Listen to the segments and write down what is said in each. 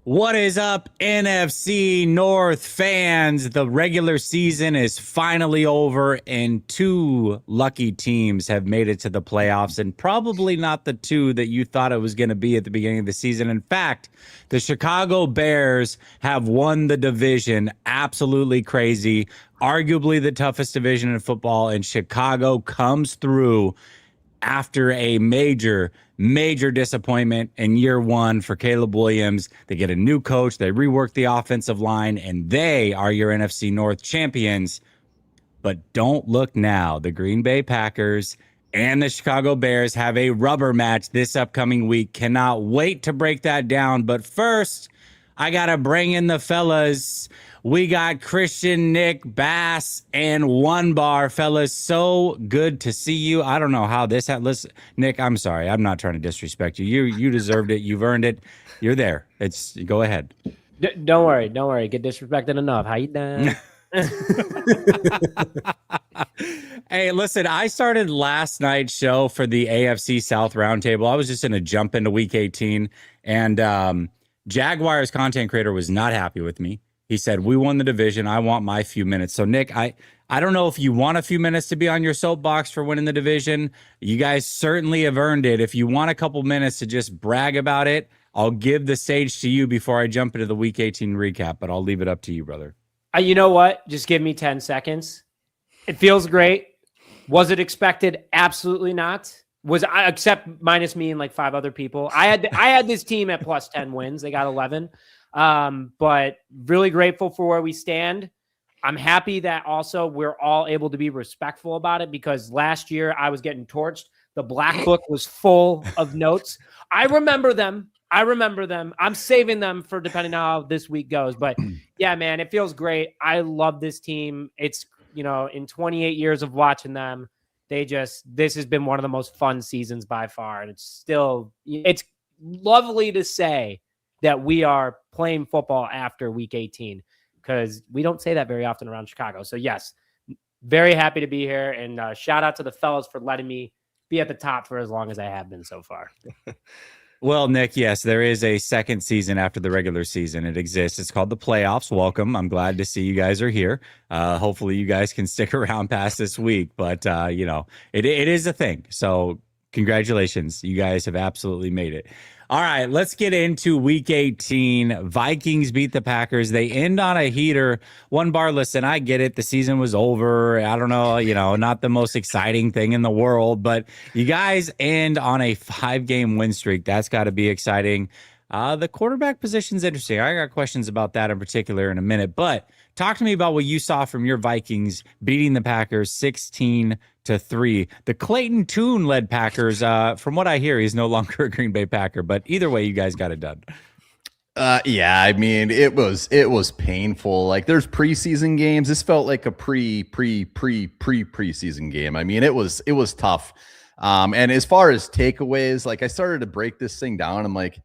What is up, NFC North fans? The regular season is finally over, and two lucky teams have made it to the playoffs, and probably not the two that you thought it was going to be at the beginning of the season. In fact, the Chicago Bears have won the division. Absolutely crazy. Arguably the toughest division in football, and Chicago comes through after a major disappointment in year one for Caleb Williams. They get a new coach, they rework the offensive line, and they are your NFC North champions. But don't look now. The Green Bay Packers and the Chicago Bears have a rubber match this upcoming week. Cannot wait to break that down. But first, I got to bring in the fellas. We got Christian, Nick, Bass, and One Bar. Fellas, so good to see you. I don't know how this had. Listen, Nick, I'm sorry. I'm not trying to disrespect you. You deserved it. You've earned it. You're there. Go ahead. Don't worry. Get disrespected enough. How you doing? Hey, listen, I started last night's show for the AFC South Roundtable. I was just going to jump into week 18, and Jaguars content creator was not happy with me. He said, we won the division. I want my few minutes. So, Nick, I don't know if you want a few minutes to be on your soapbox for winning the division. You guys certainly have earned it. If you want a couple minutes to just brag about it, I'll give the stage to you before I jump into the week 18 recap, but I'll leave it up to you, brother. You know what? Just give me 10 seconds. It feels great. Was it expected? Absolutely not. Except minus me and like 5 other people. I had this team at plus 10 wins. They got 11. But really grateful for where we stand. I'm happy that also we're all able to be respectful about it, because last year I was getting torched. The black book was full of notes. I remember them. I'm saving them for depending on how this week goes. But yeah, man, it feels great. I love this team. It's, in 28 years of watching them, this has been one of the most fun seasons by far. And it's lovely to say that we are playing football after week 18, because we don't say that very often around Chicago. So yes, very happy to be here, and shout out to the fellas for letting me be at the top for as long as I have been so far. Well, Nick, yes, there is a second season after the regular season. It exists. It's called the playoffs. Welcome. I'm glad to see you guys are here. Hopefully you guys can stick around past this week, but it is a thing. So congratulations. You guys have absolutely made it. All right, let's get into week 18. Vikings beat the Packers. They end on a heater. One Bar, listen, I get it. The season was over. I don't know, not the most exciting thing in the world, but you guys end on a 5-game win streak. That's got to be exciting. The quarterback position's interesting. I got questions about that in particular in a minute, but talk to me about what you saw from your Vikings beating the Packers 16-3. The Clayton Tune led Packers. From what I hear, he's no longer a Green Bay Packer, but either way, you guys got it done. Yeah, I mean, it was painful. Like, there's preseason games. This felt like a preseason game. I mean, it was tough. And as far as takeaways, like, I started to break this thing down. I'm like,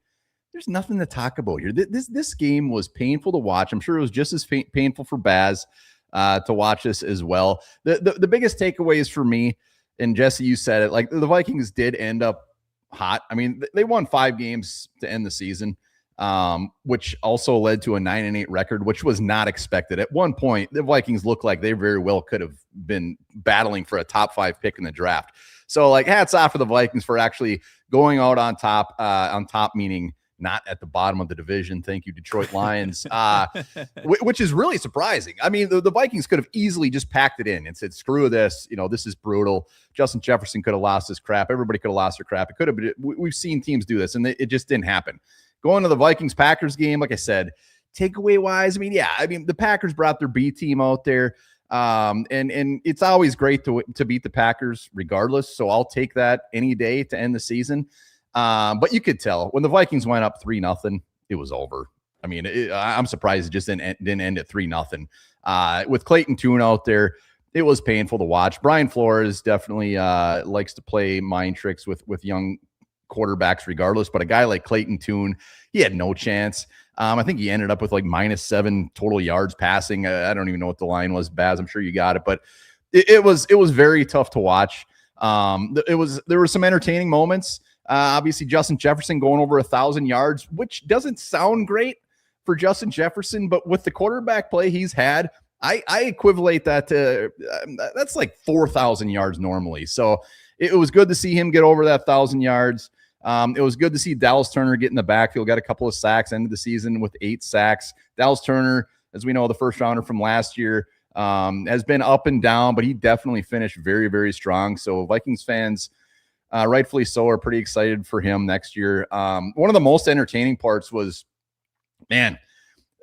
there's nothing to talk about here. This game was painful to watch. I'm sure it was just as painful for Baz to watch this as well. The biggest takeaways for me, and Jesse, you said it, like, the Vikings did end up hot. I mean, they won 5 games to end the season, which also led to a 9-8 record, which was not expected. At one point, the Vikings looked like they very well could have been battling for a top 5 pick in the draft. So, like, hats off for the Vikings for actually going out on top, meaning not at the bottom of the division. Thank you, Detroit Lions, which is really surprising. I mean, the Vikings could have easily just packed it in and said, screw this. This is brutal. Justin Jefferson could have lost his crap. Everybody could have lost their crap. It could have been. We've seen teams do this, and it just didn't happen. Going to the Vikings-Packers game, like I said, takeaway-wise, the Packers brought their B team out there, and it's always great to beat the Packers regardless, so I'll take that any day to end the season. But you could tell when the Vikings went up 3-0, it was over. I mean, I'm surprised it just didn't end at 3-0. With Clayton Tune out there, it was painful to watch. Brian Flores definitely likes to play mind tricks with young quarterbacks regardless, but a guy like Clayton Tune, he had no chance. I think he ended up with like -7 total yards passing. I don't even know what the line was, Baz. I'm sure you got it, but it was very tough to watch. There were some entertaining moments. Obviously, Justin Jefferson going over 1,000 yards, which doesn't sound great, for Justin Jefferson, but with the quarterback play he's had, I equivalate that to that's like 4,000 yards normally. So it was good to see him get over that 1,000 yards. It was good to see Dallas Turner get in the backfield, got a couple of sacks, ended the season with 8 sacks. Dallas Turner, as we know, the first rounder from last year, has been up and down, but he definitely finished very, very strong. So Vikings fans, rightfully so, are pretty excited for him next year. One of the most entertaining parts was, man,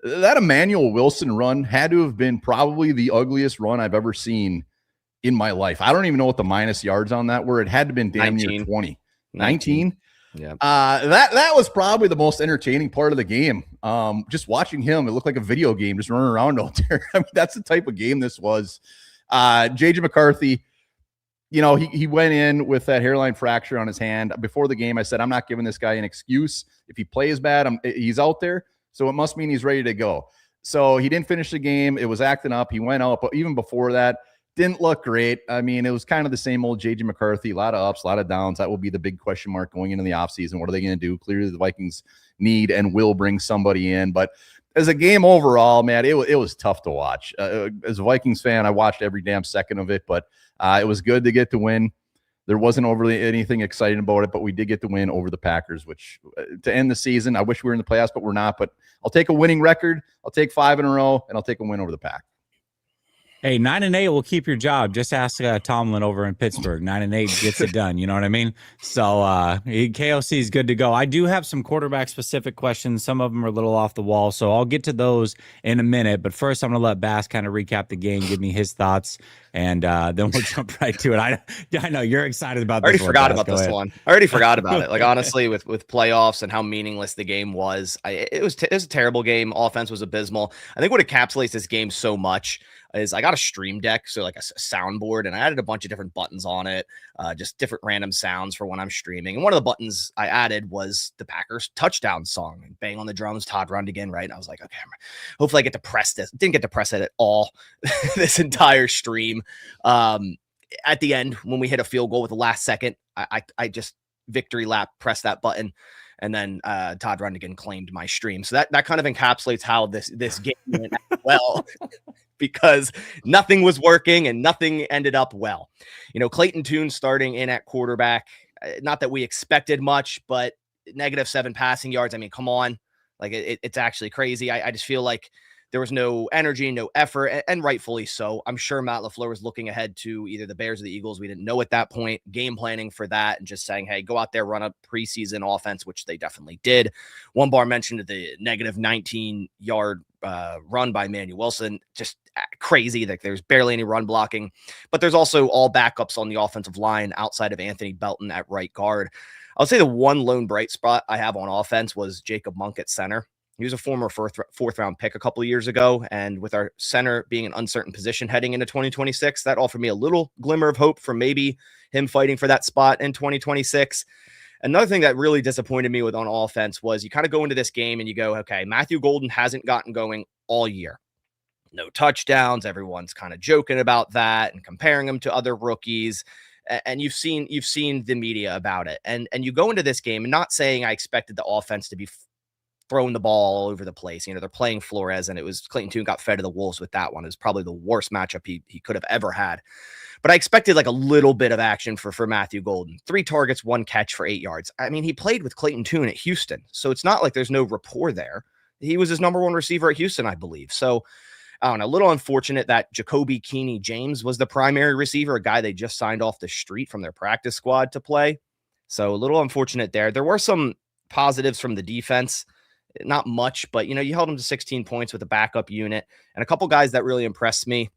that Emmanuel Wilson run had to have been probably the ugliest run I've ever seen in my life. I don't even know what the minus yards on that were. It had to have been damn 19. near 20. 19? Yeah. That was probably the most entertaining part of the game. Just watching him, it looked like a video game just running around out there. I mean, that's the type of game this was. JJ McCarthy, you know, he went in with that hairline fracture on his hand. Before the game, I said, I'm not giving this guy an excuse. If he plays bad, he's out there. So it must mean he's ready to go. So he didn't finish the game. It was acting up. He went out, but even before that, didn't look great. I mean, it was kind of the same old JJ McCarthy, a lot of ups, a lot of downs. That will be the big question mark going into the offseason. What are they going to do? Clearly, the Vikings need and will bring somebody in. But as a game overall, man, it was tough to watch. As a Vikings fan, I watched every damn second of it, but it was good to get the win. There wasn't overly anything exciting about it, but we did get the win over the Packers, which to end the season, I wish we were in the playoffs, but we're not. But I'll take a winning record. I'll take 5 in a row, and I'll take a win over the Pack. Hey, 9-8 will keep your job. Just ask Tomlin over in Pittsburgh. 9-8 gets it done. You know what I mean? So KOC is good to go. I do have some quarterback specific questions. Some of them are a little off the wall, so I'll get to those in a minute. But first, I'm going to let Bass kind of recap the game, give me his thoughts, and then we'll jump right to it. I know you're excited about this. I already forgot Bass. about Go this ahead. one. I already forgot about it. Like, honestly, with playoffs and how meaningless the game was, it was a terrible game. Offense was abysmal. I think what encapsulates this game so much is I got a stream deck, so like a soundboard, and I added a bunch of different buttons on it, just different random sounds for when I'm streaming. And one of the buttons I added was the Packers touchdown song. Bang on the drums, Todd run again, right? And I was like, okay, hopefully I get to press this. Didn't get to press it at all this entire stream. At the end, when we hit a field goal with the last second, I just victory lap, pressed that button. And then Todd Rundigan claimed my stream. So that kind of encapsulates how this game went well, because nothing was working and nothing ended up well. You know, Clayton Tune starting in at quarterback, not that we expected much, but -7 passing yards. I mean, come on. Like, it's actually crazy. I just feel like there was no energy, no effort, and rightfully so. I'm sure Matt LaFleur was looking ahead to either the Bears or the Eagles. We didn't know at that point, game planning for that and just saying, hey, go out there, run a preseason offense, which they definitely did. One bar mentioned the -19-yard run by Emmanuel Wilson, just crazy. Like, there's barely any run blocking, but there's also all backups on the offensive line outside of Anthony Belton at right guard. I would say the one lone bright spot I have on offense was Jacob Monk at center. He was a former fourth round pick a couple of years ago. And with our center being an uncertain position heading into 2026, that offered me a little glimmer of hope for maybe him fighting for that spot in 2026. Another thing that really disappointed me with on offense was you kind of go into this game and you go, okay, Matthew Golden hasn't gotten going all year. No touchdowns. Everyone's kind of joking about that and comparing him to other rookies. And you've seen the media about it. And you go into this game and not saying I expected the offense to be throwing the ball all over the place. You know, they're playing Flores, and it was Clayton Tune got fed to the wolves with that one. It was probably the worst matchup he could have ever had. But I expected like a little bit of action for Matthew Golden. 3 targets, 1 catch for 8 yards. I mean, he played with Clayton Tune at Houston, so it's not like there's no rapport there. He was his #1 receiver at Houston, I believe. So I don't know, a little unfortunate that Jacoby Keeney James was the primary receiver, a guy they just signed off the street from their practice squad to play. So a little unfortunate there. There were some positives from the defense. Not much, but, you know, you held him to 16 points with a backup unit. And a couple guys that really impressed me.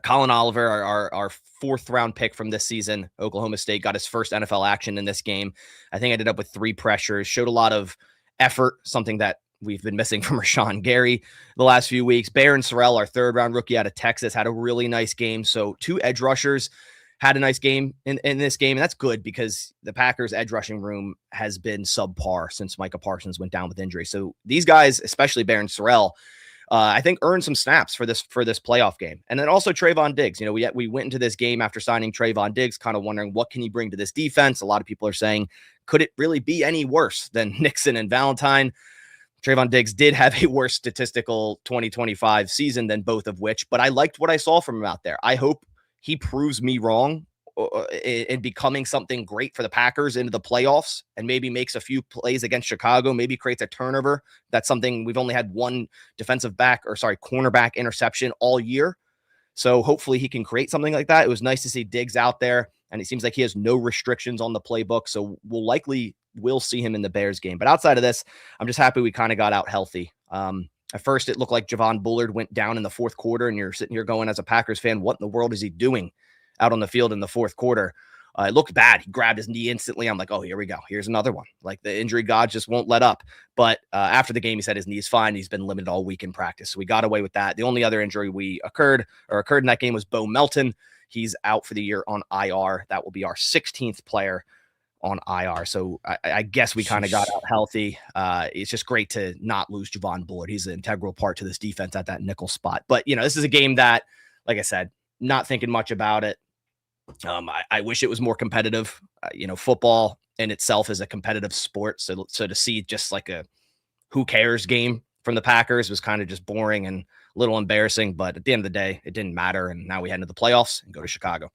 Colin Oliver, our 4th round pick from this season, Oklahoma State, got his first NFL action in this game. I think ended up with 3 pressures, showed a lot of effort, something that we've been missing from Rashawn Gary the last few weeks. Barron Sorrell, our 3rd round rookie out of Texas, had a really nice game. So 2 edge rushers had a nice game in this game. And that's good because the Packers edge rushing room has been subpar since Micah Parsons went down with injury. So these guys, especially Barron Sorrell, I think earned some snaps for this playoff game. And then also Trayvon Diggs. You know, we went into this game after signing Trayvon Diggs, kind of wondering what can he bring to this defense. A lot of people are saying, could it really be any worse than Nixon and Valentine? Trayvon Diggs did have a worse statistical 2025 season than both of which, but I liked what I saw from him out there. I hope he proves me wrong in becoming something great for the Packers into the playoffs and maybe makes a few plays against Chicago, maybe creates a turnover. That's something we've only had one cornerback interception all year. So hopefully he can create something like that. It was nice to see Diggs out there, and it seems like he has no restrictions on the playbook. So we'll see him in the Bears game. But outside of this, I'm just happy we kind of got out healthy. At first, it looked like Javon Bullard went down in the fourth quarter, and you're sitting here going as a Packers fan, what in the world is he doing out on the field in the fourth quarter? It looked bad. He grabbed his knee instantly. I'm like, oh, here we go. Here's another one. Like the injury gods just won't let up. But after the game, he said his knee is fine. He's been limited all week in practice. So we got away with that. The only other injury occurred in that game was Bo Melton. He's out for the year on IR. That will be our 16th player on IR. So I guess we kind of got out healthy. It's just great to not lose Javon Bullard. He's an integral part to this defense at that nickel spot. But, this is a game that, like I said, not thinking much about it. I wish it was more competitive. Football in itself is a competitive sport. So to see just like a who cares game from the Packers was kind of just boring and a little embarrassing. But at the end of the day, it didn't matter. And now we head into the playoffs and go to Chicago.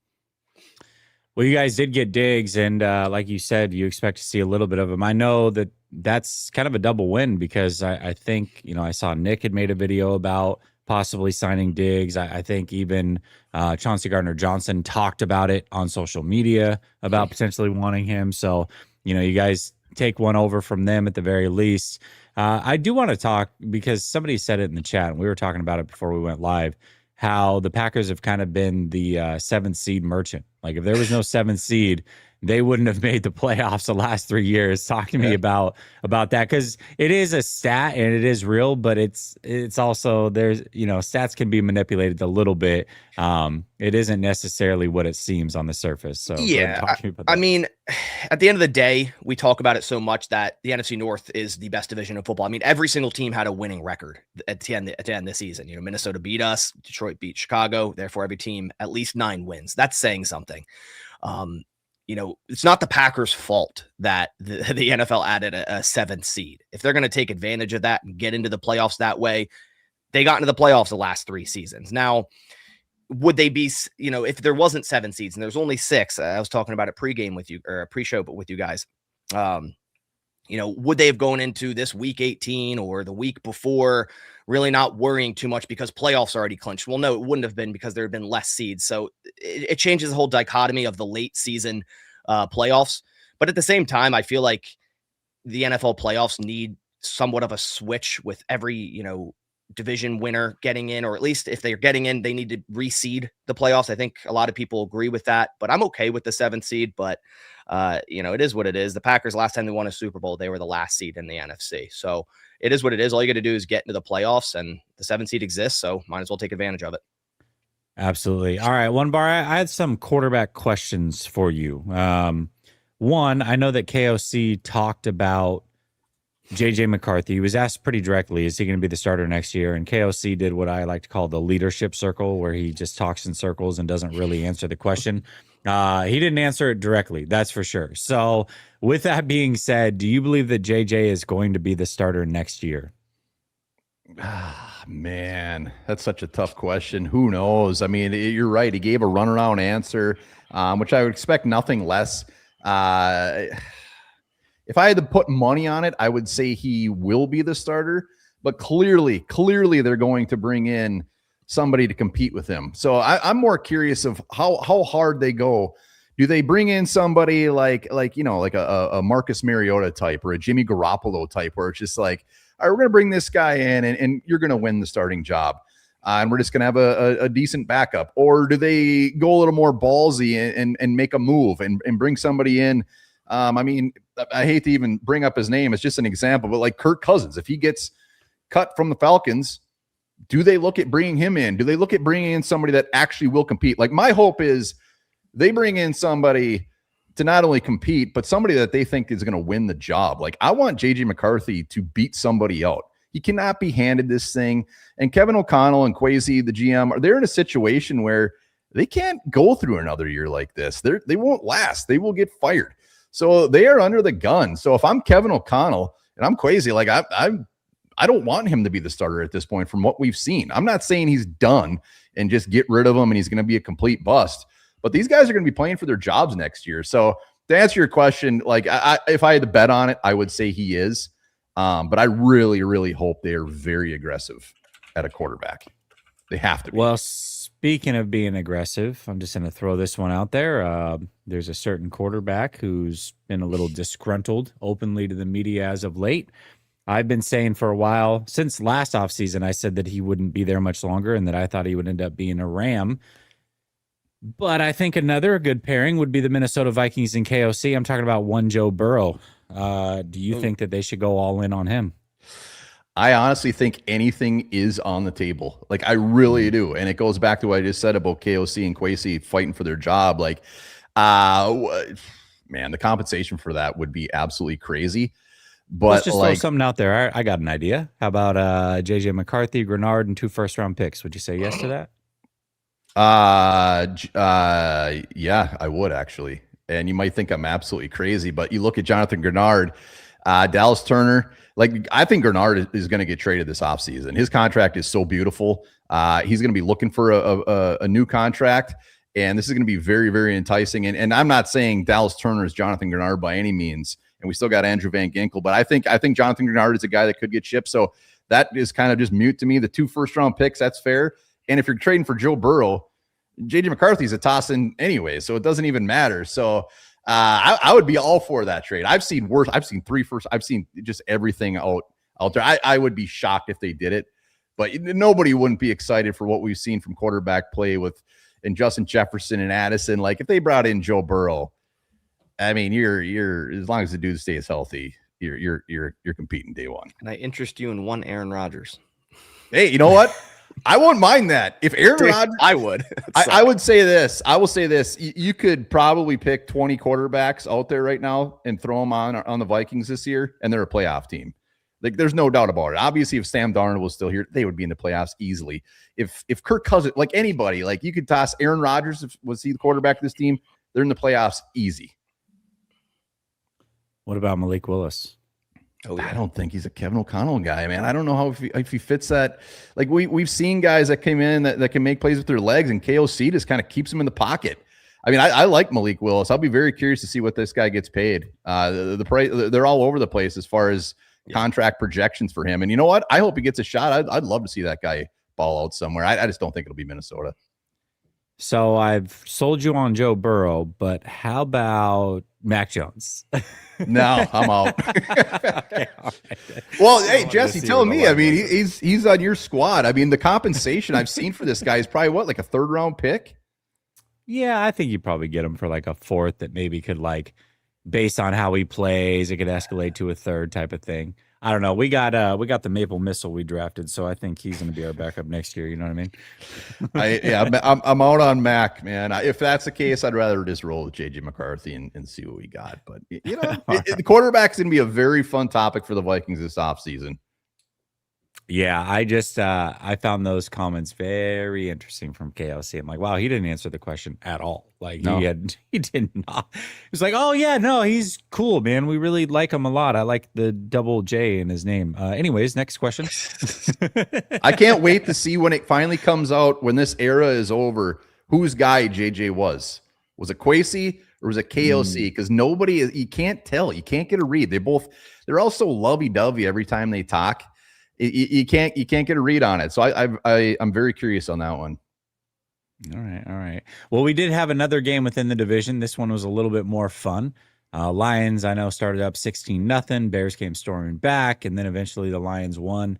Well, you guys did get Diggs, and like you said, you expect to see a little bit of him. I know that's kind of a double win because I think, I saw Nick had made a video about possibly signing Diggs. I think even Chauncey Gardner-Johnson talked about it on social media about potentially wanting him. So, you guys take one over from them at the very least. I do want to talk because somebody said it in the chat, and we were talking about it before we went live, how the Packers have kind of been the seventh seed merchant. Like if there was no seventh seed, they wouldn't have made the playoffs the last 3 years. Talk to me about that, because it is a stat and it is real, but it's also there's stats can be manipulated a little bit. It isn't necessarily what it seems on the surface. So yeah, talk to me about that. I mean, at the end of the day, we talk about it so much that the NFC North is the best division of football. I mean, every single team had a winning record at the end of the season. Minnesota beat us, Detroit beat Chicago. Therefore, every team at least 9 wins. That's saying something. It's not the Packers' fault that the NFL added a 7th seed. If they're going to take advantage of that and get into the playoffs that way, they got into the playoffs the last 3 seasons. Now, would they be, if there wasn't 7 seeds and there's only 6, I was talking about it pregame with you or pre-show, but with you guys, would they have gone into this week 18 or the week before really not worrying too much because playoffs already clinched? Well, no, it wouldn't have been because there had been less seeds. So it changes the whole dichotomy of the late season playoffs. But at the same time, I feel like the NFL playoffs need somewhat of a switch with every, division winner getting in, or at least if they're getting in, they need to reseed the playoffs. I think a lot of people agree with that, but I'm okay with the 7th seed. But it is what it is. The Packers, last time they won a Super Bowl, they were the last seed in the NFC. So it is what it is. All you got to do is get into the playoffs, and the 7th seed exists. So might as well take advantage of it. Absolutely. All right, One Bar, I had some quarterback questions for you. One, I know that KOC talked about JJ McCarthy. He was asked pretty directly, is he going to be the starter next year? And KOC did what I like to call the leadership circle, where he just talks in circles and doesn't really answer the question. He didn't answer it directly, that's for sure. So with that being said, do you believe that JJ is going to be the starter next year? Man, that's such a tough question. Who knows? I mean, you're right. He gave a runaround answer, which I would expect nothing less. If I had to put money on it, I would say he will be the starter, but clearly they're going to bring in somebody to compete with him. So I'm more curious of how hard they go. Do they bring in somebody like a Marcus Mariota type or a Jimmy Garoppolo type, where it's just like, all right, we're going to bring this guy in and you're going to win the starting job. And we're just going to have a decent backup? Or do they go a little more ballsy and make a move and bring somebody in? I mean, I hate to even bring up his name. It's just an example, but like Kirk Cousins, if he gets cut from the Falcons, do they look at bringing him in? Do they look at bringing in somebody that actually will compete? Like, my hope is they bring in somebody to not only compete, but somebody that they think is going to win the job. Like, I want JJ McCarthy to beat somebody out. He cannot be handed this thing. And Kevin O'Connell and Kwesi, the GM, they're in a situation where they can't go through another year like this. They won't last. They will get fired. So they are under the gun. So if I'm Kevin O'Connell and I'm Kwesi, like I don't want him to be the starter at this point from what we've seen. I'm not saying he's done and just get rid of him and he's going to be a complete bust, but these guys are going to be playing for their jobs next year. So to answer your question, like if I had to bet on it, I would say he is. But I really, really hope they are very aggressive at a quarterback. They have to be. Well, speaking of being aggressive, I'm just going to throw this one out there. There's a certain quarterback who's been a little disgruntled openly to the media as of late. I've been saying for a while, since last offseason, I said that he wouldn't be there much longer and that I thought he would end up being a Ram. But I think another good pairing would be the Minnesota Vikings and KOC. I'm talking about one Joe Burrow. Do you think that they should go all in on him? I honestly think anything is on the table. Like, I really do. And it goes back to what I just said about KOC and Kwesi fighting for their job. Like, man, the compensation for that would be absolutely crazy. But let's just throw something out there. I got an idea. How about JJ McCarthy, Grenard, and 2 first-round picks? Would you say yes to that? Yeah, I would actually. And you might think I'm absolutely crazy, but you look at Jonathan Grenard, Dallas Turner. Like, I think Grenard is going to get traded this offseason. His contract is so beautiful. He's going to be looking for a new contract, and this is going to be very, very enticing. And I'm not saying Dallas Turner is Jonathan Grenard by any means. And we still got Andrew Van Ginkel, but I think Jonathan Grenard is a guy that could get shipped. So that is kind of just mute to me. The 2 first-round picks, that's fair. And if you're trading for Joe Burrow, JJ McCarthy's a toss-in anyway, so it doesn't even matter. So I would be all for that trade. I've seen worse. I've seen 3 first. I've seen just everything out there. I would be shocked if they did it, but nobody wouldn't be excited for what we've seen from quarterback play and Justin Jefferson and Addison. Like, if they brought in Joe Burrow, I mean, you're as long as the dude stays healthy, you're competing day one. And I interest you in one Aaron Rodgers. Hey, you know what? I won't mind that. If Aaron Rodgers, I would. I would say this. I will say this. You could probably pick 20 quarterbacks out there right now and throw them on the Vikings this year, and they're a playoff team. Like, there's no doubt about it. Obviously, if Sam Darnold was still here, they would be in the playoffs easily. If Kirk Cousins, like anybody, like you could toss Aaron Rodgers, was he the quarterback of this team? They're in the playoffs easy. What about Malik Willis? Oh, yeah. I don't think he's a Kevin O'Connell guy, man. I don't know if he fits that. Like, we've seen guys that came in that can make plays with their legs, and KOC just kind of keeps him in the pocket. I mean, I like Malik Willis. I'll be very curious to see what this guy gets paid. The price, they're all over the place as far as contract projections for him. And you know what? I hope he gets a shot. I'd love to see that guy ball out somewhere. I just don't think it'll be Minnesota. So I've sold you on Joe Burrow, but how about Mac Jones? No, I'm out. Okay, all right. Well, hey, Jesse, tell me. I mean, he's on your squad. I mean, the compensation I've seen for this guy is probably like a 3rd round pick. Yeah, I think you probably get him for like a 4th that maybe could, like, based on how he plays, it could escalate to a 3rd type of thing. I don't know. We got the Maple Missile we drafted, so I think he's going to be our backup next year. You know what I mean? I'm out on Mac, man. If that's the case, I'd rather just roll with JJ McCarthy and see what we got. But you know, the quarterback's going to be a very fun topic for the Vikings this offseason. Yeah, I found those comments very interesting from KLC. I'm like, wow, he didn't answer the question at all. Like, no. he did not. He was like, oh yeah, no, he's cool, man. We really like him a lot. I like the double J in his name. Anyways, next question. I can't wait to see when it finally comes out, when this era is over, whose guy JJ was. Was it Kwesi or was it KLC? Because you can't tell. You can't get a read. They're all so lovey-dovey every time they talk. You can't get a read on it. So I'm very curious on that one. All right. Well, we did have another game within the division. This one was a little bit more fun. Lions, I know, started up 16-0. Bears came storming back, and then eventually the Lions won.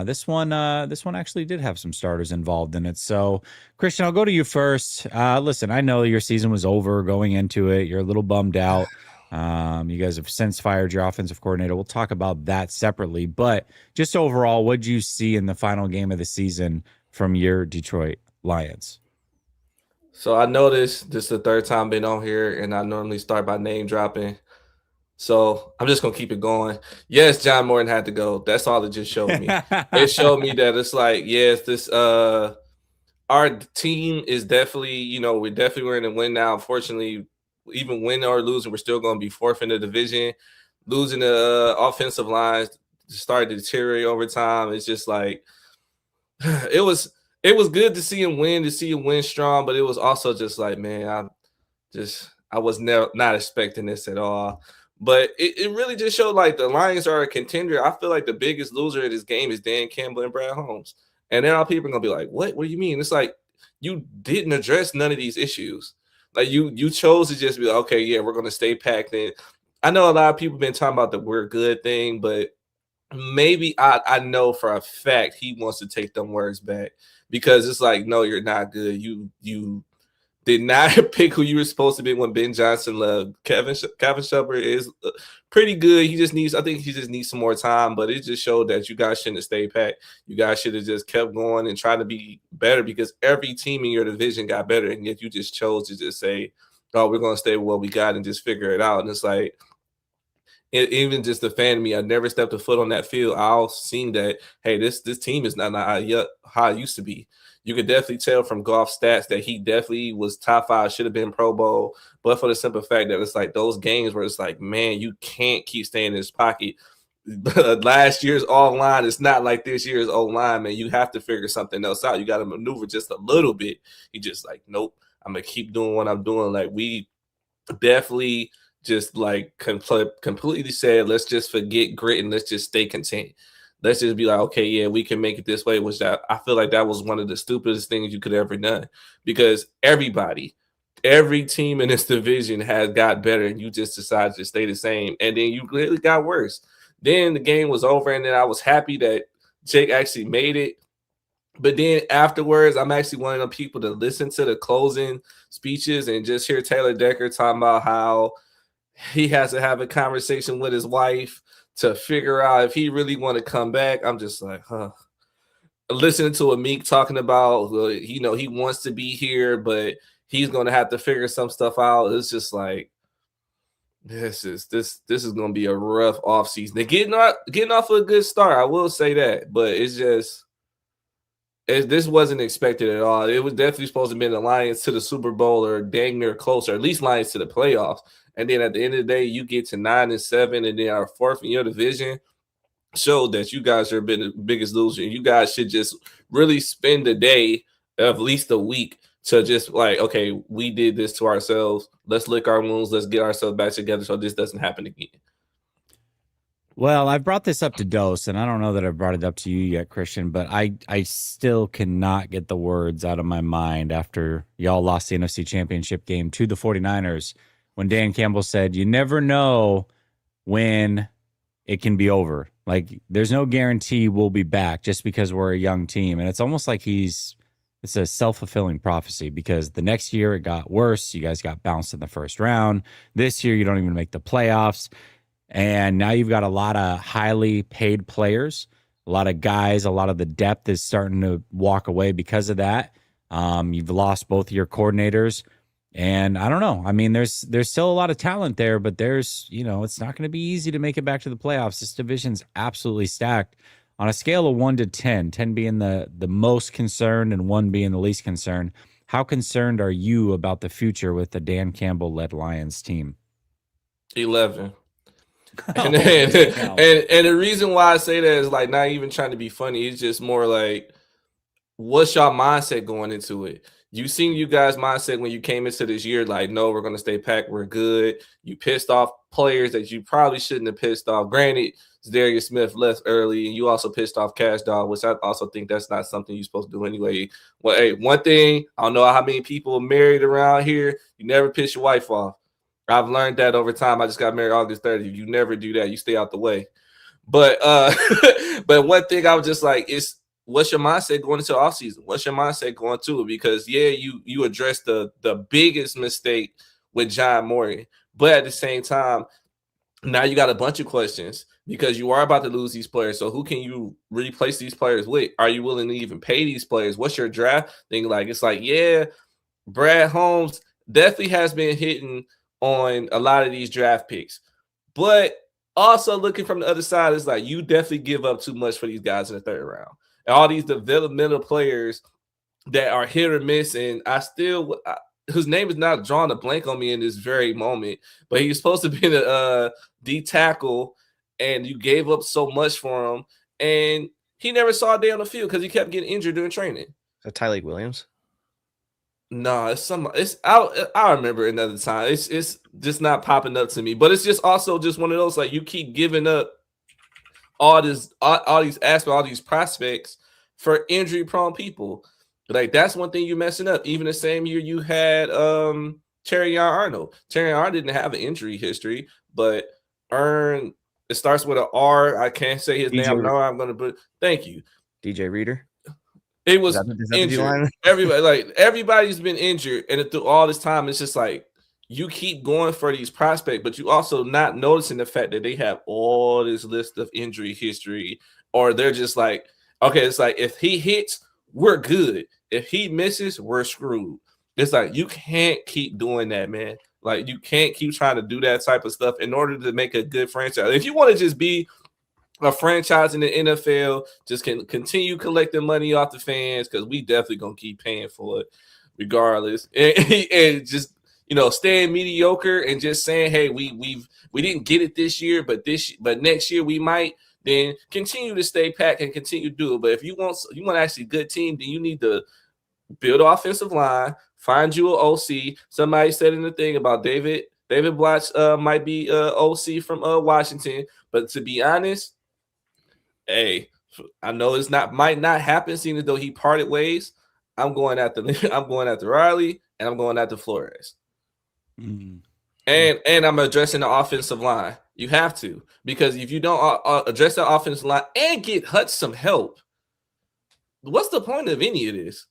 This one actually did have some starters involved in it. So, Christian, I'll go to you first. Listen, I know your season was over going into it. You're a little bummed out. You guys have since fired your offensive coordinator. We'll talk about that separately. But just overall, what did you see in the final game of the season from your Detroit Lions? So I noticed this is the 3rd time being on here, and I normally start by name dropping. So I'm just going to keep it going. Yes, John Morton had to go. That's all it just showed me. It showed me that it's like, yes, this our team is definitely, we're definitely going to win now. Unfortunately, even win or losing, we're still going to be 4th in the division. Losing the offensive lines, started to deteriorate over time. It's just like it was good to see him win strong, but it was also just like, man, I was never not expecting this at all. But it really just showed like the Lions are a contender. I feel like the biggest loser of this game is Dan Campbell and Brad Holmes. And then all people are gonna be like, what? What do you mean? It's like you didn't address none of these issues. Like you chose to just be like, okay, yeah, we're gonna stay packed in. I know a lot of people have been talking about the we're good thing, but maybe I know for a fact he wants to take them words back because it's like, no, you're not good. You did not pick who you were supposed to be when Ben Johnson left. Kevin Shepard is pretty good. I think he just needs some more time, but it just showed that you guys shouldn't have stayed packed. You guys should have just kept going and tried to be better because every team in your division got better, and yet you just chose to just say, oh, we're going to stay with what we got and just figure it out. And it's like, even just the fan of me, I never stepped a foot on that field. I'll seen that, hey, this team is not how it used to be. You could definitely tell from Goff's stats that he definitely was top 5, should have been Pro Bowl, but for the simple fact that it's like those games where it's like, man, you can't keep staying in his pocket. Last year's O-line is not like this year's O-line, man. You have to figure something else out. You got to maneuver just a little bit. He just like, nope, I'm going to keep doing what I'm doing. Like, we definitely – just like completely said, let's just forget grit and let's just stay content. Let's just be like, okay, yeah, we can make it this way, which I feel like that was one of the stupidest things you could ever done because every team in this division has got better and you just decided to stay the same. And then you really got worse. Then the game was over and then I was happy that Jake actually made it. But then afterwards, I'm actually one of the people to listen to the closing speeches and just hear Taylor Decker talking about how he has to have a conversation with his wife to figure out if he really want to come back. I'm just like, listening to Amik talking about, he wants to be here, but he's going to have to figure some stuff out. It's just like, this is going to be a rough offseason. They're getting off a good start. I will say that, but it's just, this wasn't expected at all. It was definitely supposed to be the Lions to the Super Bowl or dang near closer, at least Lions to the playoffs. And then at the end of the day, you get to 9-7, and then our 4th in your division showed that you guys are the biggest loser. You guys should just really spend the day, at least a week, to just like, okay, we did this to ourselves. Let's lick our wounds. Let's get ourselves back together so this doesn't happen again. Well, I brought this up to Dose, and I don't know that I've brought it up to you yet, Christian, but I still cannot get the words out of my mind after y'all lost the NFC Championship game to the 49ers when Dan Campbell said, you never know when it can be over. Like, there's no guarantee we'll be back just because we're a young team. And it's almost like it's a self-fulfilling prophecy because the next year it got worse. You guys got bounced in the first round. This year you don't even make the playoffs. And now you've got a lot of highly paid players, a lot of guys, a lot of the depth is starting to walk away because of that. You've lost both of your coordinators. And I don't know. I mean, there's still a lot of talent there, but it's not going to be easy to make it back to the playoffs. This division's absolutely stacked on a scale of 1 to 10, 10 being the most concerned and 1 being the least concerned. How concerned are you about the future with the Dan Campbell-led Lions team? 11. And the reason why I say that is like not even trying to be funny. It's just more like, what's y'all mindset going into it? You seen you guys' mindset when you came into this year, like, no, we're going to stay packed. We're good. You pissed off players that you probably shouldn't have pissed off. Granted, Darius Smith left early, and you also pissed off Cash Dog, which I also think that's not something you're supposed to do anyway. Well, hey, one thing, I don't know how many people are married around here. You never piss your wife off. I've learned that over time. I just got married August 30th. You never do that. You stay out the way. But but one thing I was just like, what's your mindset going into the offseason? What's your mindset going to it? Because, yeah, you addressed the biggest mistake with John Morgan. But at the same time, now you got a bunch of questions because you are about to lose these players. So who can you replace these players with? Are you willing to even pay these players? What's your draft thing like? It's like, yeah, Brad Holmes definitely has been hitting on a lot of these draft picks. But also looking from the other side, it's like you definitely give up too much for these guys in the 3rd round. And all these developmental players that are hit or miss, and whose name is not drawing a blank on me in this very moment, but he's supposed to be the D tackle, and you gave up so much for him, and he never saw a day on the field because he kept getting injured during training. So Tyreek Williams. No, I remember another time. It's just not popping up to me. But it's just also just one of those, like, you keep giving up all these aspects, all these prospects for injury prone people. Like, that's one thing you're messing up. Even the same year you had Terrion Arnold. Terrion Arnold didn't have an injury history, but it starts with an R. I can't say his name. No, I'm gonna put thank you. DJ Reader. It was Is that injured. Everybody's been injured, and through all this time, it's just like you keep going for these prospects, but you also not noticing the fact that they have all this list of injury history, or they're just like, okay, it's like if he hits, we're good. If he misses, we're screwed. It's like you can't keep doing that, man. Like, you can't keep trying to do that type of stuff in order to make a good franchise. If you want to just be a franchise in the NFL, just can continue collecting money off the fans, because we definitely gonna keep paying for it regardless, and just, you know, staying mediocre and just saying, hey, we didn't get it this year, but next year we might. Then continue to stay packed and continue to do it. But if you want actually a good team, then you need to build offensive line, find you an OC. Somebody said in the thing about David Blotch might be OC from Washington, but to be honest, hey, I know might not happen, seeing as though he parted ways. I'm going after Riley, and I'm going after Flores. And I'm addressing the offensive line. You have to, because if you don't address the offensive line and get Hutch some help, what's the point of any of this?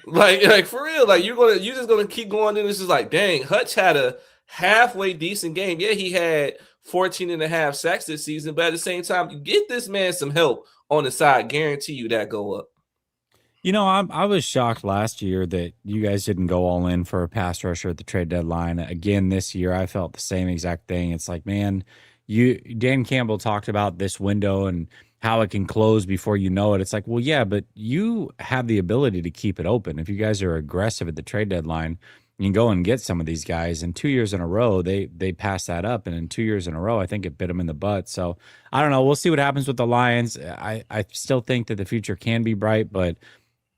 like for real, like you're just gonna keep going. And it's just like, dang, Hutch had a halfway decent game. Yeah, he had 14.5 sacks this season, but at the same time, you get this man some help on the side, guarantee you that go up. You know, I was shocked last year that you guys didn't go all in for a pass rusher at the trade deadline. Again, this year, I felt the same exact thing. It's like, man, Dan Campbell talked about this window and how it can close before you know it. It's like, well, yeah, but you have the ability to keep it open. If you guys are aggressive at the trade deadline, you can go and get some of these guys. And 2 years in a row, they passed that up. And in 2 years in a row, I think it bit them in the butt. So I don't know. We'll see what happens with the Lions. I still think that the future can be bright, but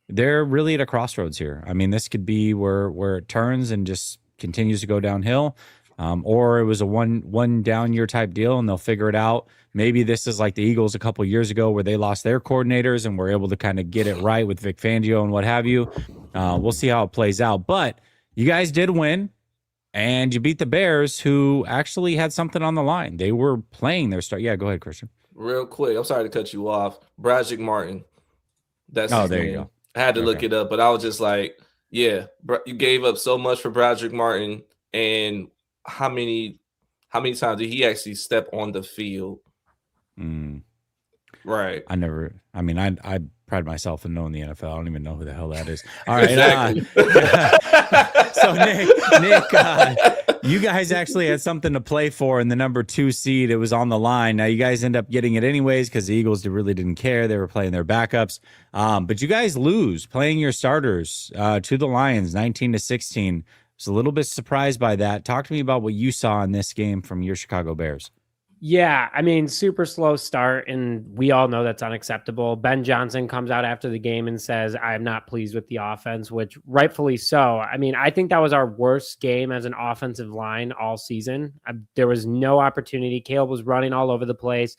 they're really at a crossroads here. I mean, this could be where it turns and just continues to go downhill, or it was a one down year type deal, and they'll figure it out. Maybe this is like the Eagles a couple years ago, where they lost their coordinators and were able to kind of get it right with Vic Fangio and what have you. We'll see how it plays out. But you guys did win, and you beat the Bears, who actually had something on the line. They were playing their start. Yeah, go ahead, Christian. Real quick, I'm sorry to cut you off. Broderick Martin. That's there you go. I had to look it up, but I was just like, yeah, you gave up so much for Broderick Martin, and how many times did he actually step on the field? Right. I pride myself in knowing the NFL. I don't even know who the hell that is. All right. Exactly. So Nick, you guys actually had something to play for in the number 2 seed. It was on the line. Now you guys end up getting it anyways, because the Eagles really didn't care. They were playing their backups. But you guys lose playing your starters to the Lions, 19-16. I was a little bit surprised by that. Talk to me about what you saw in this game from your Chicago Bears. Yeah, I mean, super slow start, and we all know that's unacceptable. Ben Johnson comes out after the game and says, I'm not pleased with the offense, which rightfully so. I mean, I think that was our worst game as an offensive line all season. There was no opportunity. Caleb was running all over the place.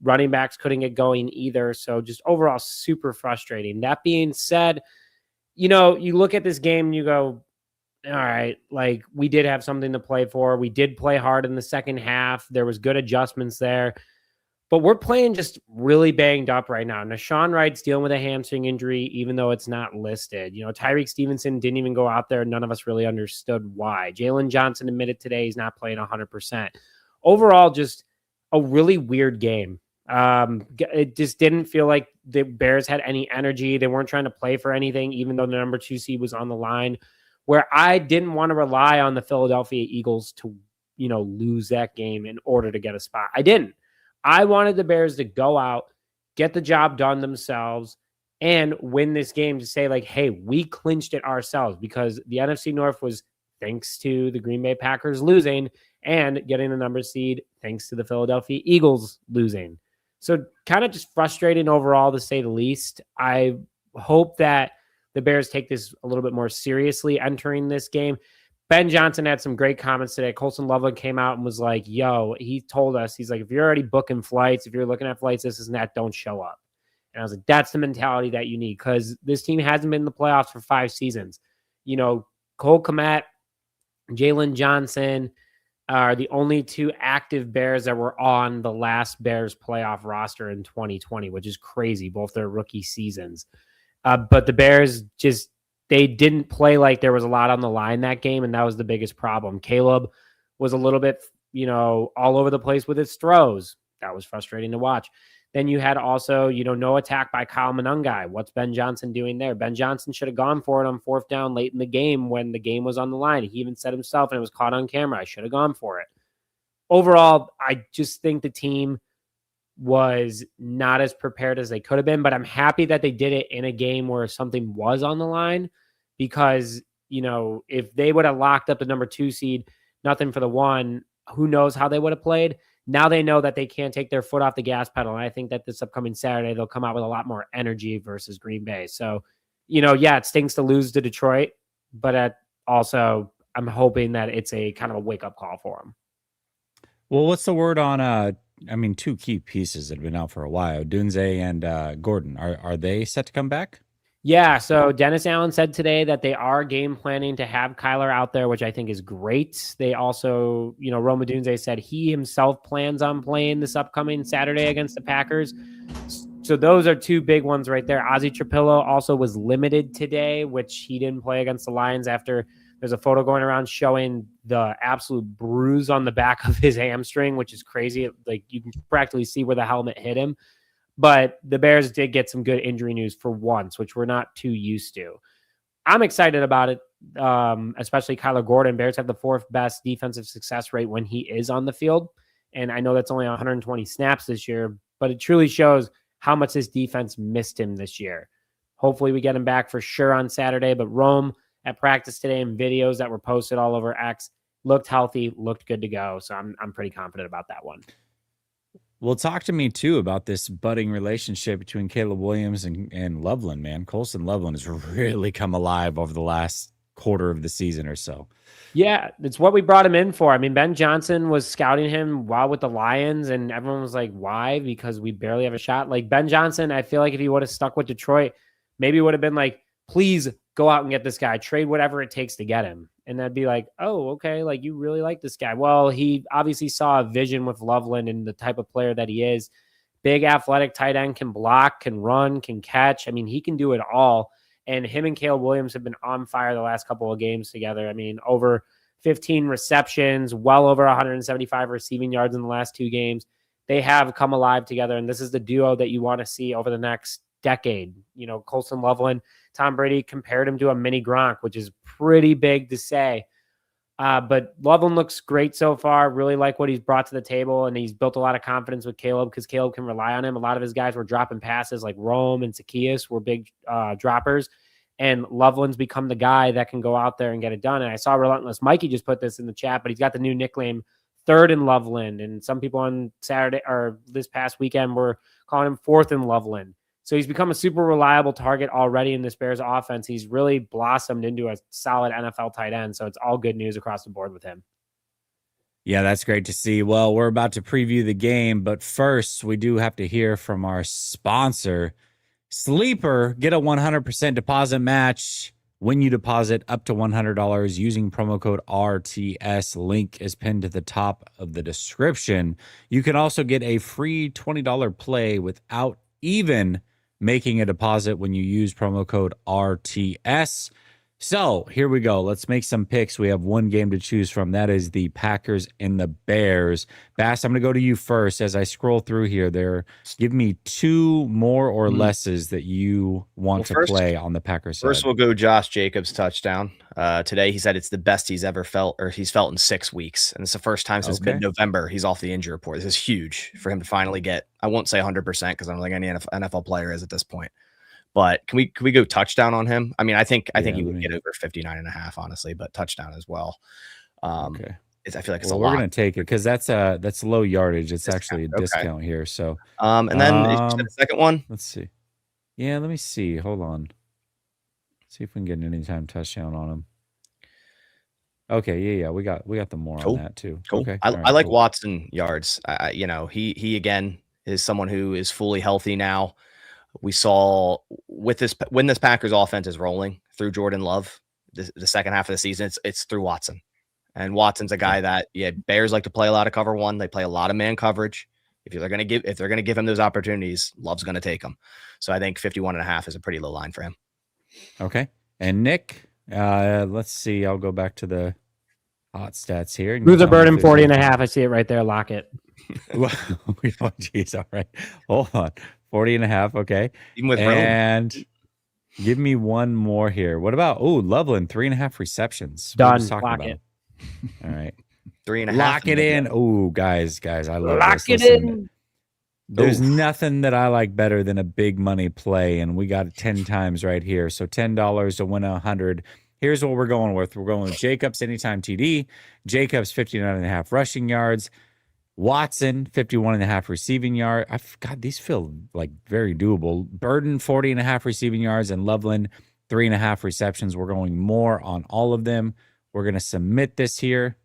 Running backs couldn't get going either. So just overall super frustrating. That being said, you know, you look at this game and you go, all right, like we did have something to play for. We did play hard in the second half. There was good adjustments there, but we're playing just really banged up right now. Nashawn Wright's dealing with a hamstring injury, even though it's not listed. You know, Tyreek Stevenson didn't even go out there. None of us really understood why. Jalen Johnson admitted today he's not playing 100%. Overall, just a really weird game. It just didn't feel like the Bears had any energy. They weren't trying to play for anything, even though the number 2 seed was on the line. Where I didn't want to rely on the Philadelphia Eagles to, you know, lose that game in order to get a spot. I didn't. I wanted the Bears to go out, get the job done themselves, and win this game to say, like, hey, we clinched it ourselves, because the NFC North was, thanks to the Green Bay Packers losing, and getting the number seed thanks to the Philadelphia Eagles losing. So kind of just frustrating overall, to say the least. I hope that the Bears take this a little bit more seriously entering this game. Ben Johnson had some great comments today. Colson Loveland came out and was like, yo, he told us, he's like, if you're already booking flights, if you're looking at flights, this and that, don't show up. And I was like, that's the mentality that you need, because this team hasn't been in the playoffs for 5 seasons. You know, Cole Kmet, Jalen Johnson are the only 2 active Bears that were on the last Bears playoff roster in 2020, which is crazy, both their rookie seasons. But the Bears just, they didn't play like there was a lot on the line that game, and that was the biggest problem. Caleb was a little bit, all over the place with his throws. That was frustrating to watch. Then you had also, no attack by Kyle Monangai. What's Ben Johnson doing there? Ben Johnson should have gone for it on 4th down late in the game when the game was on the line. He even said himself, and it was caught on camera, I should have gone for it. Overall, I just think the team was not as prepared as they could have been, but I'm happy that they did it in a game where something was on the line, because, if they would have locked up the number 2 seed, nothing for the 1, who knows how they would have played. Now they know that they can't take their foot off the gas pedal. And I think that this upcoming Saturday, they'll come out with a lot more energy versus Green Bay. So, it stinks to lose to Detroit, but also I'm hoping that it's a kind of a wake-up call for them. Well, what's the word on 2 key pieces that have been out for a while, Dunze and Gordon? Are they set to come back? Yeah, so Dennis Allen said today that they are game planning to have Kyler out there, which I think is great. They also, Rome Odunze said he himself plans on playing this upcoming Saturday against the Packers. So those are 2 big ones right there. Ozzie Trapillo also was limited today, which he didn't play against the Lions after there's a photo going around showing the absolute bruise on the back of his hamstring, which is crazy. Like, you can practically see where the helmet hit him. But the Bears did get some good injury news for once, which we're not too used to. I'm excited about it, especially Kyler Gordon. Bears have the 4th best defensive success rate when he is on the field. And I know that's only 120 snaps this year, but it truly shows how much this defense missed him this year. Hopefully we get him back for sure on Saturday. But Rome at practice today and videos that were posted all over X looked healthy, looked good to go. So I'm pretty confident about that one. Well, talk to me, too, about this budding relationship between Caleb Williams and Loveland, man. Colson Loveland has really come alive over the last quarter of the season or so. Yeah, it's what we brought him in for. I mean, Ben Johnson was scouting him while with the Lions, and everyone was like, why? Because we barely have a shot. Like, Ben Johnson, I feel like if he would have stuck with Detroit, maybe it would have been like, please go out and get this guy. Trade whatever it takes to get him. And that'd be like, oh, okay, like, you really like this guy. Well, he obviously saw a vision with Loveland and the type of player that he is. Big athletic tight end, can block, can run, can catch. I mean, he can do it all. And him and Caleb Williams have been on fire the last couple of games together. I mean, over 15 receptions, well over 175 receiving yards in the last 2 games. They have come alive together, and this is the duo that you want to see over the next decade. Colson Loveland, Tom Brady compared him to a mini Gronk, which is pretty big to say. But Loveland looks great so far. Really like what he's brought to the table, and he's built a lot of confidence with Caleb because Caleb can rely on him. A lot of his guys were dropping passes, like Rome and Zacchaeus were big droppers, and Loveland's become the guy that can go out there and get it done. And I saw Relentless Mikey just put this in the chat, but he's got the new nickname Third in Loveland, and some people on Saturday or this past weekend were calling him Fourth in Loveland. So he's become a super reliable target already in this Bears offense. He's really blossomed into a solid NFL tight end. So it's all good news across the board with him. Yeah, that's great to see. Well, we're about to preview the game, but first we do have to hear from our sponsor, Sleeper. Get a 100% deposit match when you deposit up to $100 using promo code RTS. Link is pinned to the top of the description. You can also get a free $20 play without even making a deposit when you use promo code RTS. So here we go. Let's make some picks. We have one game to choose from. That is the Packers and the Bears. Bass, I'm going to go to you first as I scroll through here. Give me 2 more or lesses that you want to play on the Packers side. First, we'll go Josh Jacobs touchdown. Today, he said it's the best he's ever felt, or he's felt in 6 weeks. And it's the first time since mid-November he's off the injury report. This is huge for him to finally get, I won't say 100% because I don't think any NFL player is at this point. But can we go touchdown on him? I mean, I think he would get over 59.5, honestly, but touchdown as well. Okay. I feel like it's Well, a we're lot. gonna take it because that's low yardage. It's actually a Okay. discount here. So And then you said the second one. let's see. Yeah, let me see. Hold on. See if we can get an anytime touchdown on him. Okay, yeah. We got the more Cool. on that too. Cool. Okay. I all right, like cool. Watson yards. He again is someone who is fully healthy now. We saw with this when this Packers offense is rolling through Jordan Love, the second half of the season, it's through Watson. And Watson's a guy that Bears like to play a lot of cover one. They play a lot of man coverage. If they're gonna give him those opportunities, Love's gonna take them. So I think 51.5 is a pretty low line for him. Okay. And Nick, let's see. I'll go back to the hot stats here. Bruiser Burden 40.5. I see it right there. Lock it. Oh, geez. All right. Hold on. 40.5. Okay. Even with and give me one more here. What about Loveland? 3.5 receptions. Done. Lock it. All right. 3.5. Lock it in. Oh, guys, I love Lock this. it in. There's nothing that I like better than a big money play, and we got it 10 times right here. So $10 to win 100. Here's what we're going with. We're going with Jacobs anytime TD, Jacobs 59.5 rushing yards, Watson 51.5 receiving yard. God, these feel like very doable. Burden 40.5 receiving yards, and Loveland 3.5 receptions. We're going more on all of them. We're going to submit this here.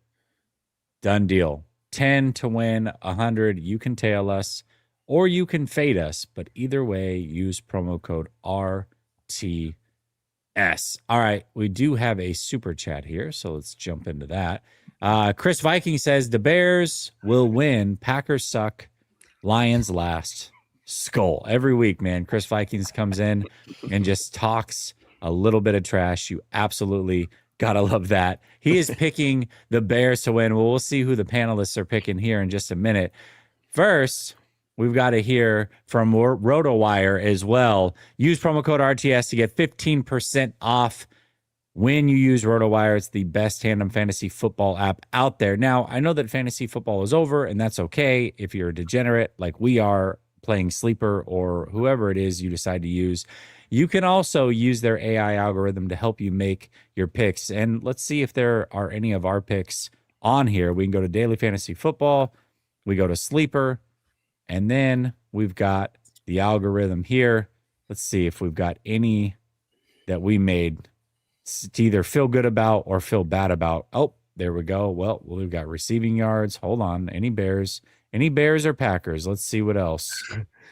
Done deal. 10 to win 100. You can tail us or you can fade us, but either way, use promo code RTS. All right, we do have a super chat here, so let's jump into that. Chris Viking says the Bears will win. Packers suck. Lions last. Skull. Every week, man. Chris Vikings comes in and just talks a little bit of trash. You absolutely gotta love that. He is picking the Bears to win. Well, we'll see who the panelists are picking here in just a minute. First, we've got to hear from RotoWire as well. Use promo code RTS to get 15% off when you use RotoWire. It's the best tandem fantasy football app out there. Now, I know that fantasy football is over, and that's okay if you're a degenerate like we are playing Sleeper or whoever it is you decide to use. You can also use their AI algorithm to help you make your picks. And let's see if there are any of our picks on here. We can go to Daily Fantasy Football. We go to Sleeper. And then we've got the algorithm here. Let's see if we've got any that we made to either feel good about or feel bad about. Oh, there we go. Well, we've got receiving yards. Hold on. Any Bears or Packers? Let's see what else.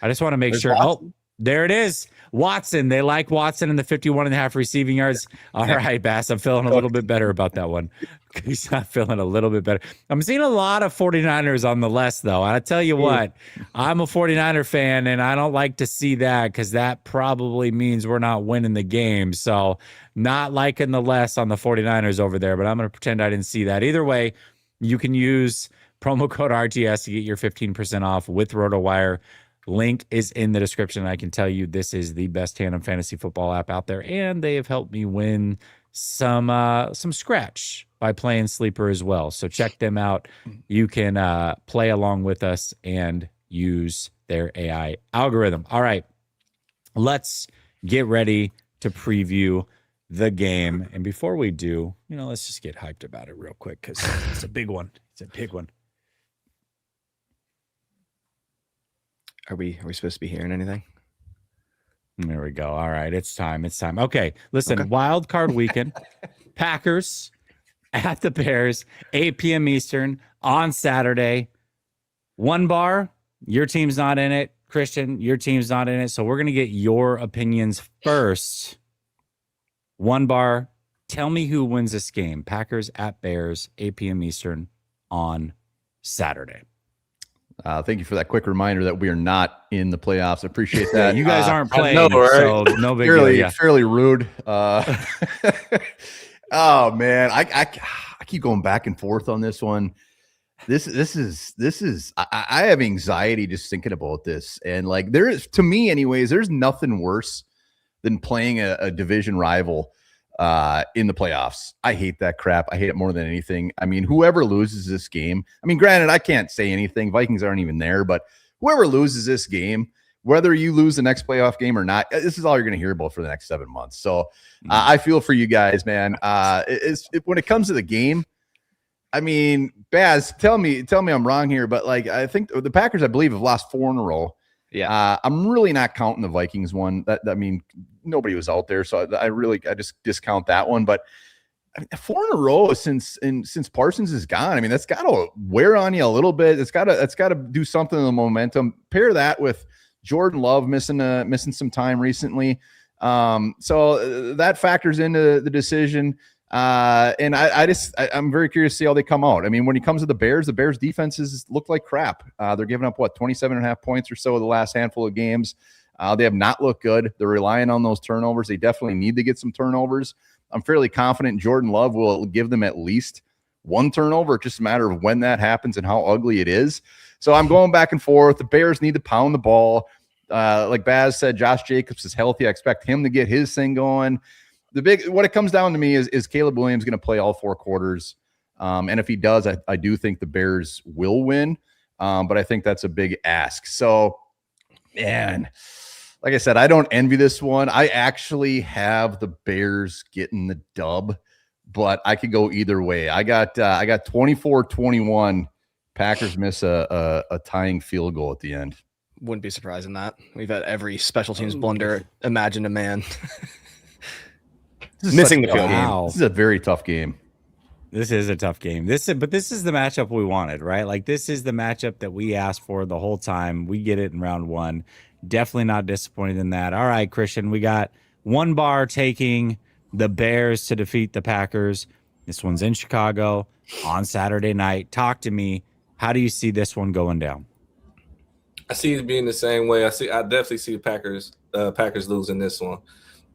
I just want to make sure. Watson. Oh, there it is. Watson. They like Watson in the 51.5 receiving yards. All right, Bass. I'm feeling a little bit better about that one. He's not feeling a little bit better. I'm seeing a lot of 49ers on the list, though. And I tell you what, I'm a 49er fan, and I don't like to see that because that probably means we're not winning the game. So not liking the less on the 49ers over there, but I'm going to pretend I didn't see that. Either way, you can use promo code RTS to get your 15% off with RotoWire. Link is in the description. I can tell you this is the best tandem fantasy football app out there, and they have helped me win some scratch by playing Sleeper as well. So check them out. You can play along with us and use their AI algorithm. All right, let's get ready to preview the game. And before we do, let's just get hyped about it real quick because it's a big one. It's a big one. Are we supposed to be hearing anything? There we go. All right. It's time. Okay. Listen, wild card weekend, Packers at the Bears, 8 p.m. Eastern on Saturday. One bar, your team's not in it. Christian, your team's not in it. So we're going to get your opinions first. One bar, tell me who wins this game. Packers at Bears, 8 p.m. Eastern on Saturday. Thank you for that quick reminder that we are not in the playoffs. I appreciate that. You guys aren't playing, know, right? so no big deal. Yeah. Fairly rude. Oh man, I keep going back and forth on this one. This is. I have anxiety just thinking about this, and like there is, to me, anyways. There's nothing worse than playing a division rival in the playoffs. I hate that crap. I hate it more than anything. I mean, whoever loses this game, I mean, granted, I can't say anything. Vikings aren't even there, but whoever loses this game, whether you lose the next playoff game or not, this is all you're going to hear about for the next 7 months. So I feel for you guys, man. When it comes to the game, I mean, Baz, tell me I'm wrong here, but like I think the Packers, I believe, have lost 4 in a row. Yeah. I'm really not counting the Vikings one. That I mean, nobody was out there, so I just discount that one. But I mean, 4 in a row since Parsons is gone. I mean, that's got to wear on you a little bit. It's got to do something to the momentum. Pair that with Jordan Love missing some time recently. So that factors into the decision. And I'm very curious to see how they come out. I mean, when it comes to the Bears defenses look like crap. They're giving up 27.5 points or so the last handful of games. They have not looked good. They're relying on those turnovers. They definitely need to get some turnovers. I'm fairly confident Jordan Love will give them at least 1 turnover. It's just a matter of when that happens and how ugly it is. So I'm going back and forth. The Bears need to pound the ball. Like Baz said, Josh Jacobs is healthy. I expect him to get his thing going. What it comes down to me is Caleb Williams going to play all 4 quarters. And if he does, I do think the Bears will win. But I think that's a big ask. So, man, like I said, I don't envy this one. I actually have the Bears getting the dub, but I could go either way. I got 24-21. Packers miss a tying field goal at the end. Wouldn't be surprised in that. We've had every special teams blunder imagine a man. Missing the field game. This is a very tough game. This is a tough game. But this is the matchup we wanted, right? Like, this is the matchup that we asked for the whole time. We get it in round 1. Definitely not disappointed in that. All right, Christian, we got 1 bar taking the Bears to defeat the Packers. This one's in Chicago on Saturday night. Talk to me. How do you see this one going down? I see it being the same way. I definitely see the Packers losing this one.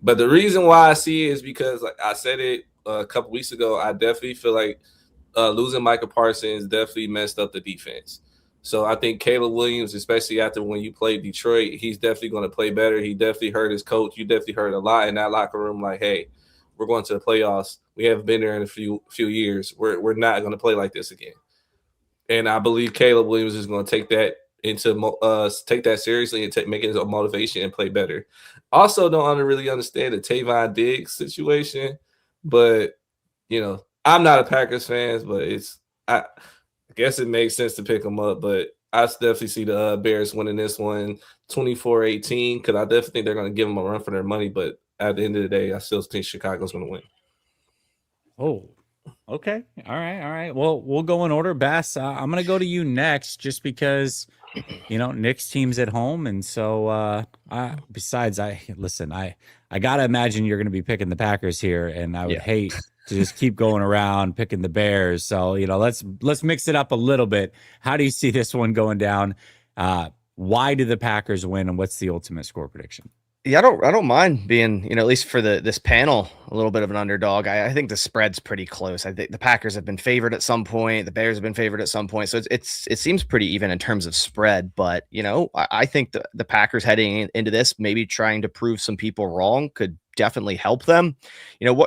But the reason why I see it is because, like I said it a couple weeks ago, I definitely feel like losing Micah Parsons definitely messed up the defense. So I think Caleb Williams, especially after when you played Detroit, he's definitely going to play better. He definitely hurt his coach. You definitely heard a lot in that locker room, like, hey, we're going to the playoffs. We haven't been there in a few years. We're not going to play like this again. And I believe Caleb Williams is going to take that seriously and make it a motivation and play better. Also, don't really understand the Tavon Diggs situation, but I'm not a Packers fan, but I guess it makes sense to pick them up. But I definitely see the Bears winning this one 24-18 because I definitely think they're going to give them a run for their money. But at the end of the day, I still think Chicago's going to win. Oh, okay. All right. Well, we'll go in order. Bass, I'm going to go to you next just because, Nick's team's at home. And so I got to imagine you're going to be picking the Packers here. And I would hate to just keep going around picking the Bears. So, let's mix it up a little bit. How do you see this one going down? Why do the Packers win? And what's the ultimate score prediction? Yeah, I don't mind being, at least for this panel, a little bit of an underdog. I think the spread's pretty close. I think the Packers have been favored at some point. The Bears have been favored at some point. So it seems pretty even in terms of spread. But, I think the Packers heading into this, maybe trying to prove some people wrong, could definitely help them.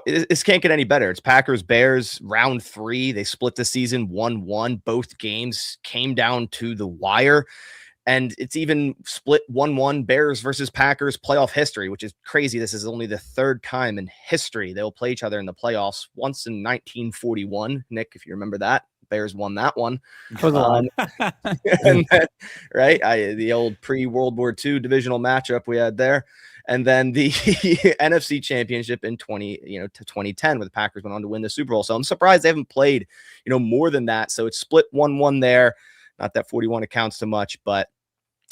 This can't get any better. It's Packers, Bears, round 3. They split the season 1-1. Both games came down to the wire. And it's even split 1-1 Bears versus Packers playoff history, which is crazy. This is only the 3rd time in history they'll play each other in the playoffs. Once in 1941, Nick, if you remember that, Bears won that one. And then, right, the old pre-World War II divisional matchup we had there, and then the NFC Championship in 2010, where the Packers went on to win the Super Bowl. So I'm surprised they haven't played, more than that. So it's split 1-1 there. Not that 41 accounts to much, but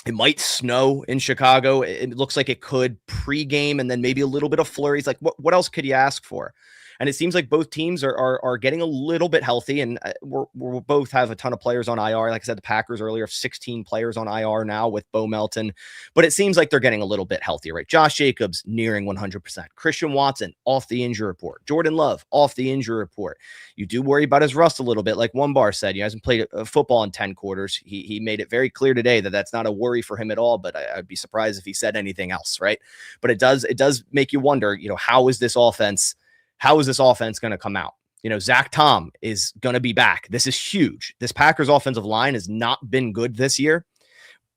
it might snow in Chicago. It looks like it could pregame and then maybe a little bit of flurries. Like what else could you ask for? And it seems like both teams are getting a little bit healthy, and we're both have a ton of players on IR. Like I said, the Packers earlier have 16 players on IR now with Bo Melton, but it seems like they're getting a little bit healthier, right? Josh Jacobs nearing 100%. Christian Watson off the injury report. Jordan Love off the injury report. You do worry about his rust a little bit, like One Bar said. He hasn't played football in 10 quarters. He made it very clear today that that's not a worry for him at all, but I'd be surprised if he said anything else, right? But it does make you wonder, how is this offense going to come out? Zach Tom is going to be back. This is huge. This Packers offensive line has not been good this year.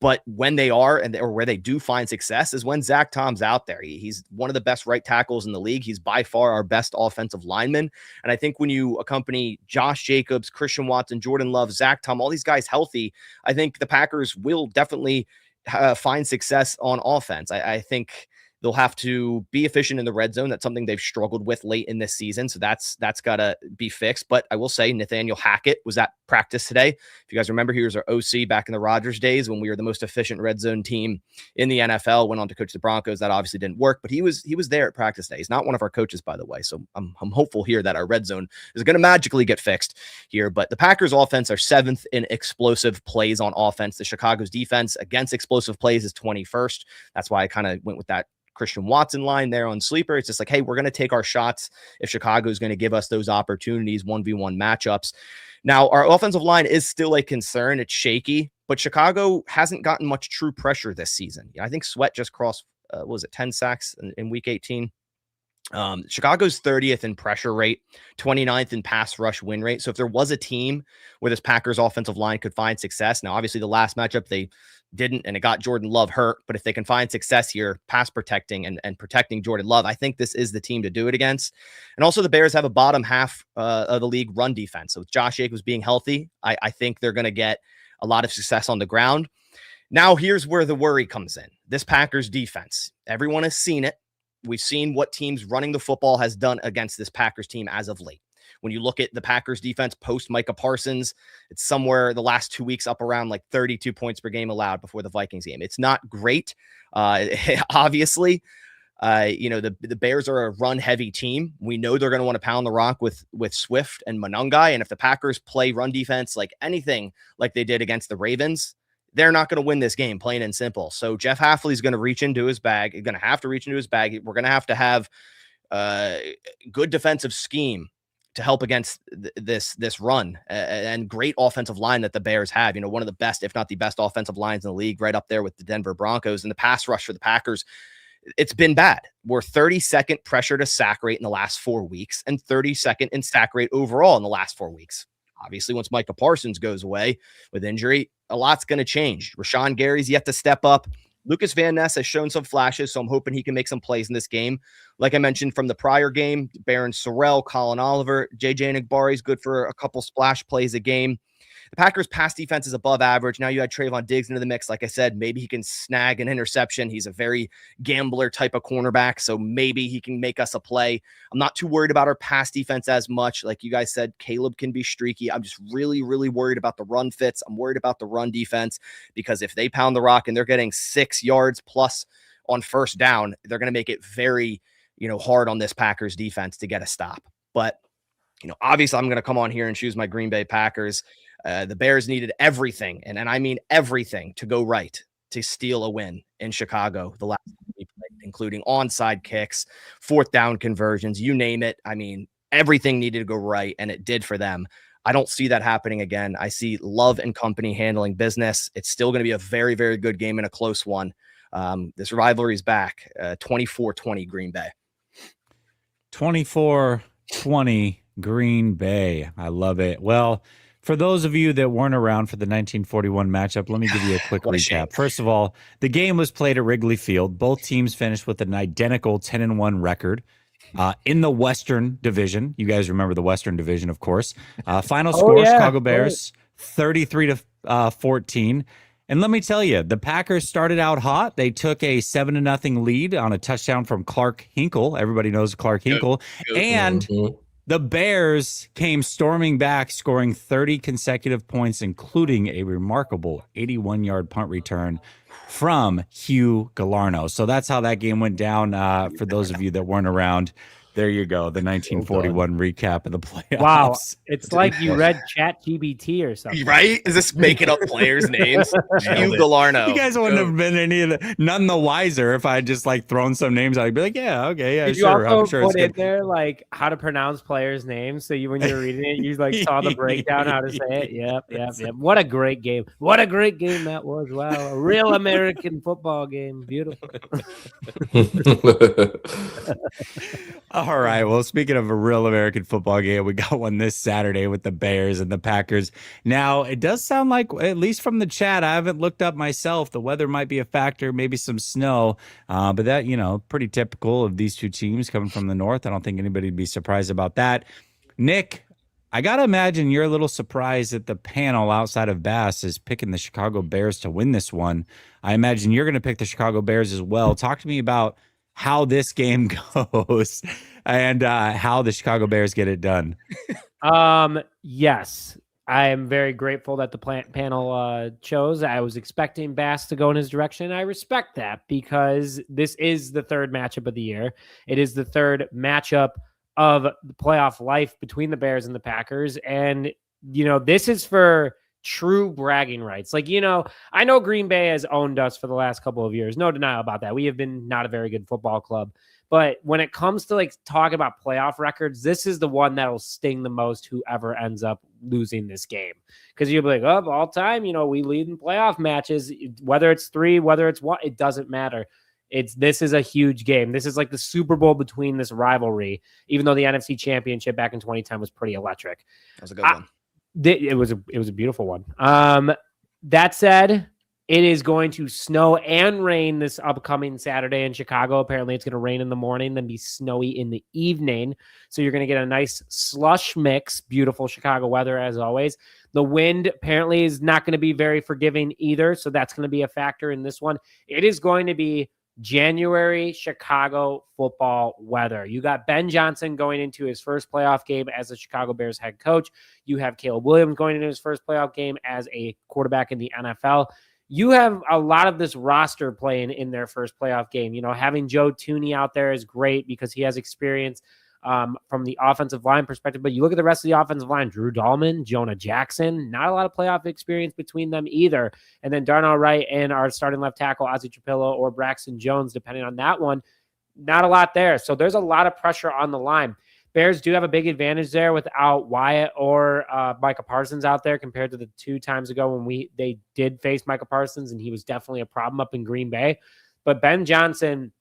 But when they are, or where they do find success, is when Zach Tom's out there. He's one of the best right tackles in the league. He's by far our best offensive lineman. And I think when you accompany Josh Jacobs, Christian Watson, Jordan Love, Zach Tom, all these guys healthy, I think the Packers will definitely find success on offense. I think they'll have to be efficient in the red zone. That's something they've struggled with late in this season. So that's got to be fixed. But I will say Nathaniel Hackett was at practice today. If you guys remember, he was our OC back in the Rodgers days when we were the most efficient red zone team in the NFL, went on to coach the Broncos. That obviously didn't work, but he was there at practice day. He's not one of our coaches, by the way. So I'm hopeful here that our red zone is going to magically get fixed here. But the Packers offense are 7th in explosive plays on offense. The Chicago's defense against explosive plays is 21st. That's why I kind of went with that Christian Watson line there on Sleeper. It's just like, hey, we're going to take our shots if Chicago is going to give us those opportunities, 1v1 matchups. Now, our offensive line is still a concern. It's shaky, but Chicago hasn't gotten much true pressure this season. I think Sweat just crossed, 10 sacks in week 18. Chicago's 30th in pressure rate, 29th in pass rush win rate. So if there was a team where this Packers offensive line could find success, now obviously the last matchup they didn't, and it got Jordan Love hurt, but if they can find success here, pass protecting and protecting Jordan Love, I think this is the team to do it against. And also the Bears have a bottom half of the league run defense. So with Josh Jacobs being healthy, I think they're going to get a lot of success on the ground. Now here's where the worry comes in. This Packers defense, everyone has seen it. We've seen what teams running the football has done against this Packers team as of late. When you look at the Packers defense post Micah Parsons, it's somewhere the last 2 weeks up around like 32 points per game allowed before the Vikings game. It's not great. Obviously, the Bears are a run heavy team. We know they're going to want to pound the rock with Swift and Monangai. And if the Packers play run defense like anything like they did against the Ravens, they're not going to win this game, plain and simple. So Jeff Hafley's going to reach into his bag. He's going to have to reach into his bag. We're going to have good defensive scheme to help against this run and great offensive line that the Bears have. One of the best, if not the best offensive lines in the league, right up there with the Denver Broncos. And the pass rush for the Packers, it's been bad. We're 32nd pressure to sack rate in the last 4 weeks and 32nd in sack rate overall in the last 4 weeks. Obviously, once Micah Parsons goes away with injury, a lot's going to change. Rashawn Gary's yet to step up. Lucas Van Ness has shown some flashes, so I'm hoping he can make some plays in this game. Like I mentioned from the prior game, Baron Sorrell, Colin Oliver, JJ Nagbar is good for a couple splash plays a game. The Packers' pass defense is above average. Now you add Trayvon Diggs into the mix. Like I said, maybe he can snag an interception. He's a very gambler type of cornerback, so maybe he can make us a play. I'm not too worried about our pass defense as much. Like you guys said, Caleb can be streaky. I'm just really, really worried about the run fits. I'm worried about the run defense because if they pound the rock and they're getting 6 yards plus on first down, they're going to make it very, hard on this Packers defense to get a stop. But, obviously I'm going to come on here and choose my Green Bay Packers. The Bears needed everything, and I mean everything, to go right to steal a win in Chicago the last time we played, including onside kicks, 4th down conversions, you name it. I mean, everything needed to go right, and it did for them. I don't see that happening again. I see Love and company handling business. It's still going to be a very, very good game and a close one. This rivalry is back, 24-20 Green Bay. 24-20 Green Bay. I love it. Well, for those of you that weren't around for the 1941 matchup, let me give you a quick recap. First of all, the game was played at Wrigley Field. Both teams finished with an identical 10-1 record in the Western Division. You guys remember the Western Division, of course. Final score, Chicago Bears, 33-14. And let me tell you, the Packers started out hot. They took a 7-0 lead on a touchdown from Clark Hinkle. Everybody knows Clark Hinkle. And the Bears came storming back, scoring 30 consecutive points, including a remarkable 81-yard punt return from Hugh Gallardo. So that's how that game went down. For those of you that weren't around, there you go. The 1941 recap of the playoffs. Wow. It's like you read ChatGPT or something. Right? Is this making up players' names? Hugh Gallardo. You guys wouldn't have been none the wiser if I had just thrown some names out. I'd be like, yeah, okay, yeah, Did sure. You also I'm sure put it's in there how to pronounce players' names, so when you were reading it, you saw the breakdown how to say it. Yep. What a great game! What a great game that was! Wow, a real American football game. Beautiful. All All right. Well, speaking of a real American football game, we got one this Saturday with the Bears and the Packers. Now, it does sound like, at least from the chat, I haven't looked up myself. The weather might be a factor, maybe some snow, but that, pretty typical of these two teams coming from the north. I don't think anybody would be surprised about that. Nick, I got to imagine you're a little surprised that the panel outside of Bass is picking the Chicago Bears to win this one. I imagine you're going to pick the Chicago Bears as well. Talk to me about how this game goes and how the Chicago Bears get it done. Yes, I am very grateful that the panel chose. I was expecting Bass to go in his direction. I respect that because this is the third matchup of the year. It is the third matchup of the playoff life between the Bears and the Packers. And, this is for true bragging rights. I know Green Bay has owned us for the last couple of years. No denial about that. We have been not a very good football club. But when it comes to talking about playoff records, this is the one that'll sting the most, whoever ends up losing this game. Because you'll be like, oh, all time, we lead in playoff matches, whether it's 3, whether it's 1, it doesn't matter. This is a huge game. This is like the Super Bowl between this rivalry, even though the NFC Championship back in 2010 was pretty electric. That was a good one. It was a beautiful one. That said, it is going to snow and rain this upcoming Saturday in Chicago. Apparently, it's going to rain in the morning, then be snowy in the evening. So you're going to get a nice slush mix. Beautiful Chicago weather, as always. The wind apparently is not going to be very forgiving either. So that's going to be a factor in this one. It is going to be January Chicago football weather. You got Ben Johnson going into his first playoff game as the Chicago Bears head coach. You have Caleb Williams going into his first playoff game as a quarterback in the NFL. You have a lot of this roster playing in their first playoff game. Having Joe Thuney out there is great because he has experience from the offensive line perspective. But you look at the rest of the offensive line, Drew Dahlman, Jonah Jackson, not a lot of playoff experience between them either. And then Darnell Wright and our starting left tackle, Ozzie Trapillo or Braxton Jones, depending on that one, not a lot there. So there's a lot of pressure on the line. Bears do have a big advantage there without Wyatt or Micah Parsons out there compared to the 2 times ago when they did face Micah Parsons, and he was definitely a problem up in Green Bay. But Ben Johnson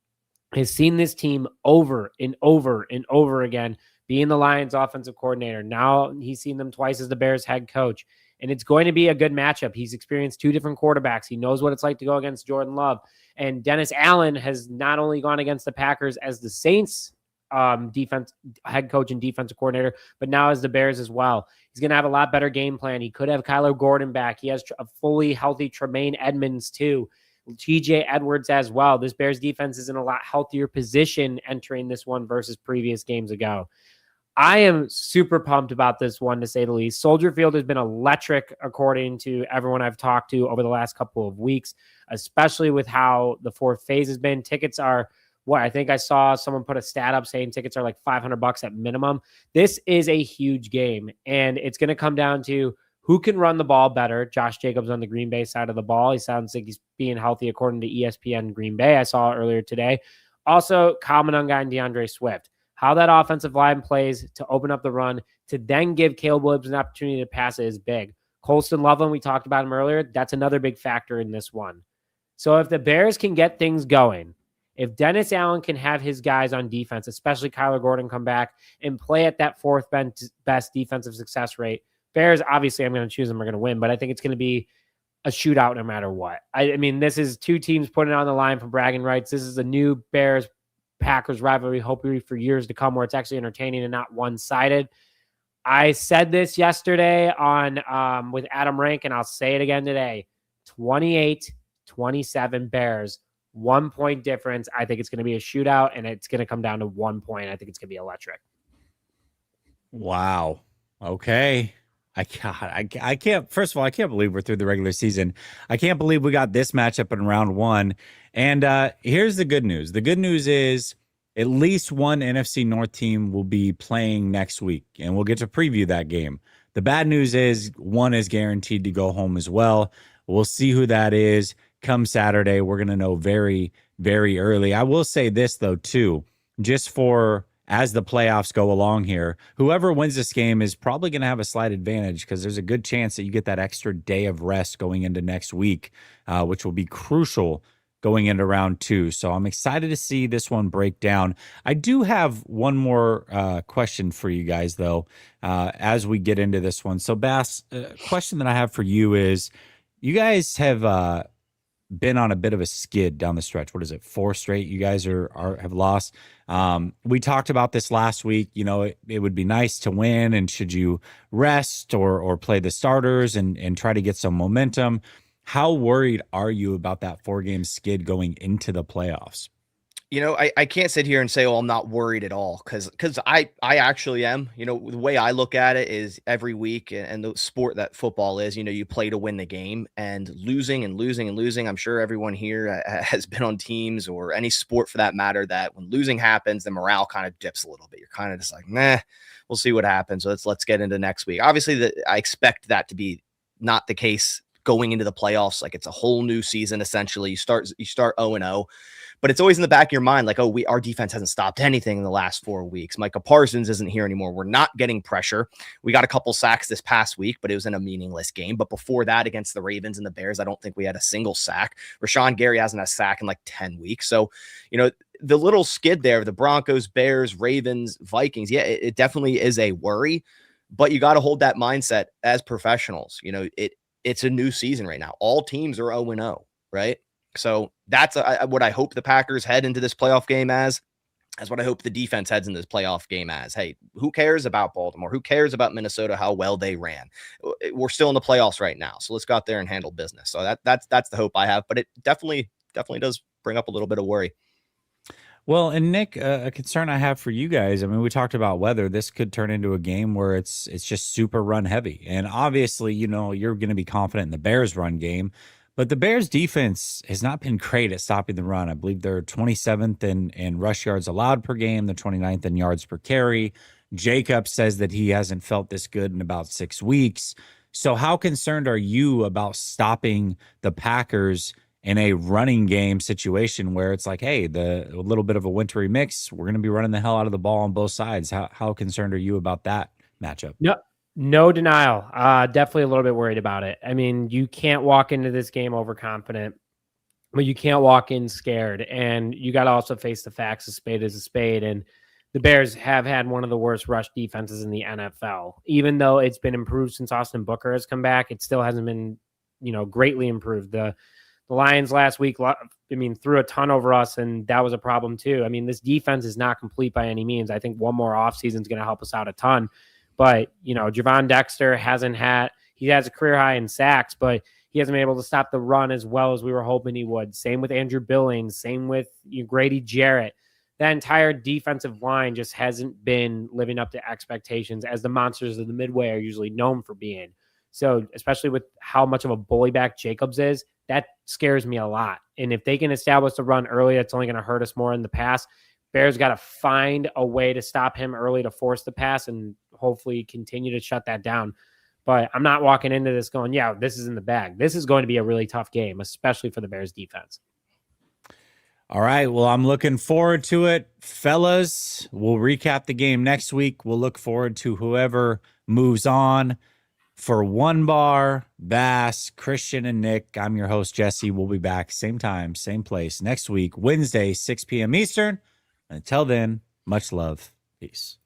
has seen this team over and over and over again, being the Lions offensive coordinator. Now he's seen them twice as the Bears head coach, and it's going to be a good matchup. He's experienced 2 different quarterbacks. He knows what it's like to go against Jordan Love. And Dennis Allen has not only gone against the Packers as the Saints defense head coach and defensive coordinator, but now as the Bears as well. He's going to have a lot better game plan. He could have Kyler Gordon back. He has a fully healthy Tremaine Edmonds too. TJ Edwards as well. This Bears defense is in a lot healthier position entering this one versus previous games ago. I am super pumped about this one, to say the least. Soldier Field has been electric, according to everyone I've talked to over the last couple of weeks, especially with how the 4th phase has been. Tickets are I think I saw someone put a stat up saying tickets are like $500 at minimum. This is a huge game, and it's going to come down to who can run the ball better. Josh Jacobs on the Green Bay side of the ball. He sounds like he's being healthy according to ESPN Green Bay. I saw earlier today. Also, Kyle Monunga and DeAndre Swift. How that offensive line plays to open up the run, to then give Caleb Williams an opportunity to pass it is big. Colston Loveland, we talked about him earlier. That's another big factor in this one. So if the Bears can get things going, if Dennis Allen can have his guys on defense, especially Kyler Gordon, come back and play at that 4th best defensive success rate, Bears, obviously, I'm going to choose them, are going to win, but I think it's going to be a shootout no matter what. I mean, this is 2 teams putting it on the line for bragging rights. This is a new Bears-Packers rivalry, hopefully for years to come, where it's actually entertaining and not one-sided. I said this yesterday on with Adam Rank, and I'll say it again today. 28-27 Bears. 1 point difference. I think it's going to be a shootout, and it's going to come down to 1 point. I think it's going to be electric. Wow. Okay. I can't. First of all, I can't believe we're through the regular season. I can't believe we got this matchup in round 1. And here's the good news. The good news is at least one NFC North team will be playing next week, and we'll get to preview that game. The bad news is one is guaranteed to go home as well. We'll see who that is. Come Saturday, we're going to know very, very early. I will say this, though, too, just for as the playoffs go along here, whoever wins this game is probably going to have a slight advantage because there's a good chance that you get that extra day of rest going into next week, which will be crucial going into round 2. So I'm excited to see this one break down. I do have one more question for you guys, though, as we get into this one. So, Bass, question that I have for you is, you guys have been on a bit of a skid down the stretch. What is it? 4 straight you guys have lost. We talked about this last week. You know, it would be nice to win, and should you rest or play the starters and try to get some momentum? How worried are you about that 4-game skid going into the playoffs? You know, I can't sit here and say, oh, I'm not worried at all, because I actually am. You know, the way I look at it is every week, and the sport that football is, you know, you play to win the game, and losing and losing and losing. I'm sure everyone here has been on teams, or any sport for that matter, that when losing happens, the morale kind of dips a little bit. You're kind of just like, nah, we'll see what happens. So let's get into next week. Obviously, I expect that to be not the case going into the playoffs. Like, it's a whole new season. Essentially, you start 0-0, but it's always in the back of your mind, like, oh, our defense hasn't stopped anything in the last 4 weeks. Micah Parsons isn't here anymore. We're not getting pressure. We got a couple sacks this past week, but it was in a meaningless game. But before that, against the Ravens and the Bears, I don't think we had a single sack. Rashawn Gary hasn't had a sack in like 10 weeks. So, you know, the little skid there, the Broncos, Bears, Ravens, Vikings, yeah, it definitely is a worry, but you got to hold that mindset as professionals. You know, it's a new season right now. All teams are 0-0, right? So that's what I hope the Packers head into this playoff game as. That's what I hope the defense heads into this playoff game as. Hey, who cares about Baltimore? Who cares about Minnesota, how well they ran? We're still in the playoffs right now, so let's go out there and handle business. So that's the hope I have, but it definitely does bring up a little bit of worry. Well, and Nick, a concern I have for you guys, I mean, we talked about whether this could turn into a game where it's just super run heavy. And obviously, you know, you're going to be confident in the Bears run game, but the Bears defense has not been great at stopping the run. I believe they're 27th in rush yards allowed per game, they're 29th in yards per carry. Jacob says that he hasn't felt this good in about 6 weeks. So how concerned are you about stopping the Packers in a running game situation where it's like, hey, a little bit of a wintry mix, we're going to be running the hell out of the ball on both sides? How concerned are you about that matchup? No denial. Definitely a little bit worried about it. I mean, you can't walk into this game overconfident, but you can't walk in scared. And you got to also face the facts. A spade is a spade. And the Bears have had one of the worst rush defenses in the NFL. Even though it's been improved since Austin Booker has come back, it still hasn't been, you know, greatly improved. The Lions last week, I mean, threw a ton over us, and that was a problem too. I mean, this defense is not complete by any means. I think one more offseason is going to help us out a ton. But, you know, Javon Dexter he has a career high in sacks, but he hasn't been able to stop the run as well as we were hoping he would. Same with Andrew Billings, same with Grady Jarrett. That entire defensive line just hasn't been living up to expectations, as the monsters of the Midway are usually known for being. So especially with how much of a bully back Jacobs is, that scares me a lot. And if they can establish the run early, that's only going to hurt us more in the pass. Bears got to find a way to stop him early to force the pass and hopefully continue to shut that down. But I'm not walking into this going, yeah, this is in the bag. This is going to be a really tough game, especially for the Bears defense. All right. Well, I'm looking forward to it. Fellas, we'll recap the game next week. We'll look forward to whoever moves on. For One Bar, Bass, Christian, and Nick, I'm your host, Jesse. We'll be back same time, same place next week, Wednesday, 6 p.m. Eastern. Until then, much love. Peace.